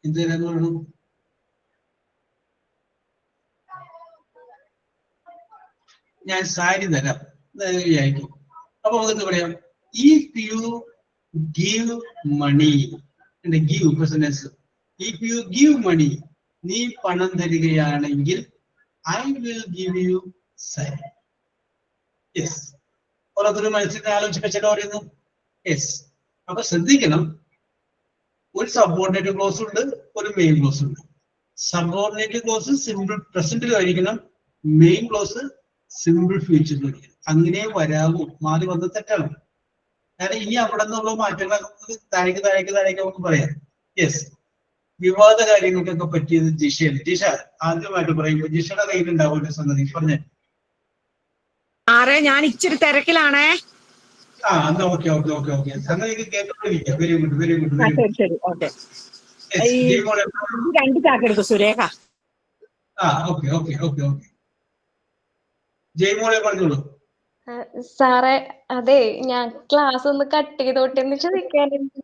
എന്ത് തരാന്ന് പറയണം? ഞാൻ സാരി തരാം വിചാരിക്കും. അപ്പൊ നമുക്ക് പറയാം, if you give money. Give present. If you give money, നീ പണം തരികയാണെങ്കിൽ I will give you sari. Yes. ഓരോരുത്തരും മനസ്സിൽ ആലോചിച്ച് വെച്ചിട്ട് പറയുന്നു. യെസ്. അപ്പൊ ശ്രദ്ധിക്കണം, ഒരു സബോർഡിനേറ്റ് ക്ലോസ് ഉണ്ട്, ഒരു മെയിൻ ക്ലോസ് ഉണ്ട്. സബോർഡിനേറ്റ് ക്ലോസ് സിമ്പിൾ പ്രസന്റിലായിരിക്കണം, മെയിൻ ക്ലോസ് സിമ്പിൾ ഫ്യൂച്ചറിലായിരിക്കണം. അങ്ങനെ വരാവൂ. മാറി വന്ന് തെറ്റാണ്. കാരണം ഇനി അവിടെ നിന്നുള്ള മാറ്റങ്ങൾ താഴേക്ക് നമുക്ക് പറയാം. യെസ്. വിവാദ കാര്യങ്ങൾക്കൊക്കെ പറ്റിയത് ജിഷയാണ്. ജിഷ ആദ്യമായിട്ട് പറയുമ്പോ ജിഷയുടെ കയ്യിലുണ്ടാവും ഒരു സംഗതി. പറഞ്ഞേ. ഞാൻ ഇച്ചിരി തിരക്കിലാണേ. എന്നാ ഓക്കെ. സംഗതി കേട്ടോണ്ടിരിക്കാം. Very good. ശരി. ഓക്കെ. 2 ചാക്കെടുത്തു സുരേഖ. ഓക്കെ. ജയ്മോളെ പറഞ്ഞോളൂ. സാറേ, അതെ, ഞാൻ ക്ലാസ് ഒന്ന് കട്ട് ചെയ്തോട്ടെന്ന് ചോദിക്കാനുണ്ട്.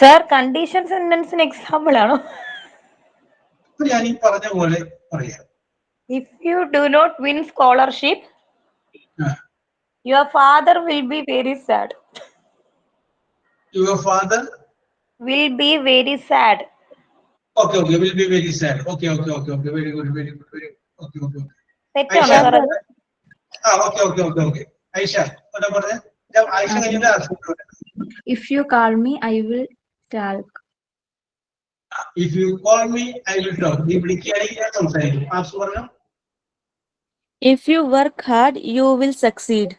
സാർ, കണ്ടീഷൻ സെന്റൻസിന് എക്സാമ്പിൾ ആണോ? ഞാൻ ഈ പറഞ്ഞ പോലെ പറയാം. If you do not win scholarship Your father will be very sad. Your father Will be very sad. okay, will be very sad. Okay, very good, very good, very good. Okay. തെറ്റാണോ Aisha, sir അത്? okay. Aisha, what about that? Aisha, can you ask? If you call me, I will talk. If you call me, I will talk. നീ വിളിക്കുകയാണെങ്കിൽ ഞാൻ സംസാരിക്കും. ആർസ് പറഞ്ഞോ? If you work hard, you will succeed.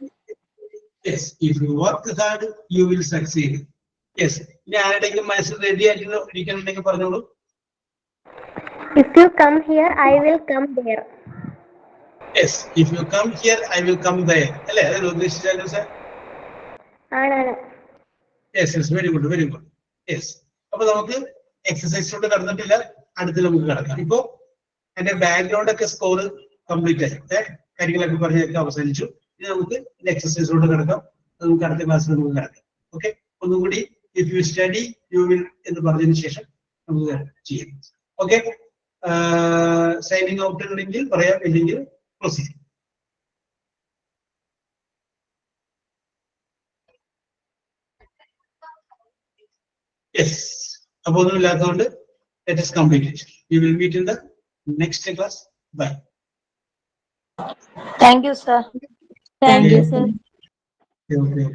Yes, if you work hard, you will succeed. Yes. ഇനി ആരുടെയെങ്കിലും മനസ്സിൽ ready ആയിട്ട് ഇരിക്കണമെങ്കിൽ പറഞ്ഞോളൂ. If you come here, I will come there. Yes, if you come here, I will come there. അല്ലേ അതല്ലേ ഉദ്ദേശിച്ചാലും sir? ആണ്. Yes, very good. Yes. അപ്പൊ നമുക്ക് എക്സസൈസിലോട്ട് കടന്നിട്ടില്ല, അടുത്ത് നമുക്ക് കടക്കാം. ഇപ്പോ എന്റെ ബാക്ക്ഗ്രൗണ്ട് ഒക്കെ സ്കോർ കംപ്ലീറ്റ് ആയി, കാര്യങ്ങളൊക്കെ പറഞ്ഞൊക്കെ അവസാനിച്ചു. ഇനി നമുക്ക് എക്സസൈസിലോട്ട് കിടക്കാം. നമുക്ക് അടുത്ത ക്ലാസ്സിൽ നമുക്ക് കിടക്കാം. ഓക്കെ, ഒന്നുകൂടി if you study you will എന്ന് പറഞ്ഞതിന് ശേഷം നമുക്ക് ചെയ്യാം. ഓക്കെ, സൈനിങ് ഔട്ട് ഉണ്ടെങ്കിൽ പറയാം, ഇല്ലെങ്കിൽ പ്രൊസീഡ്. യെസ്, അപ്പൊ ഒന്നുമില്ലാത്തതുകൊണ്ട് let us complete it. We will meet in the next class. Bye. Thank you, sir. Thank you, sir. Okay.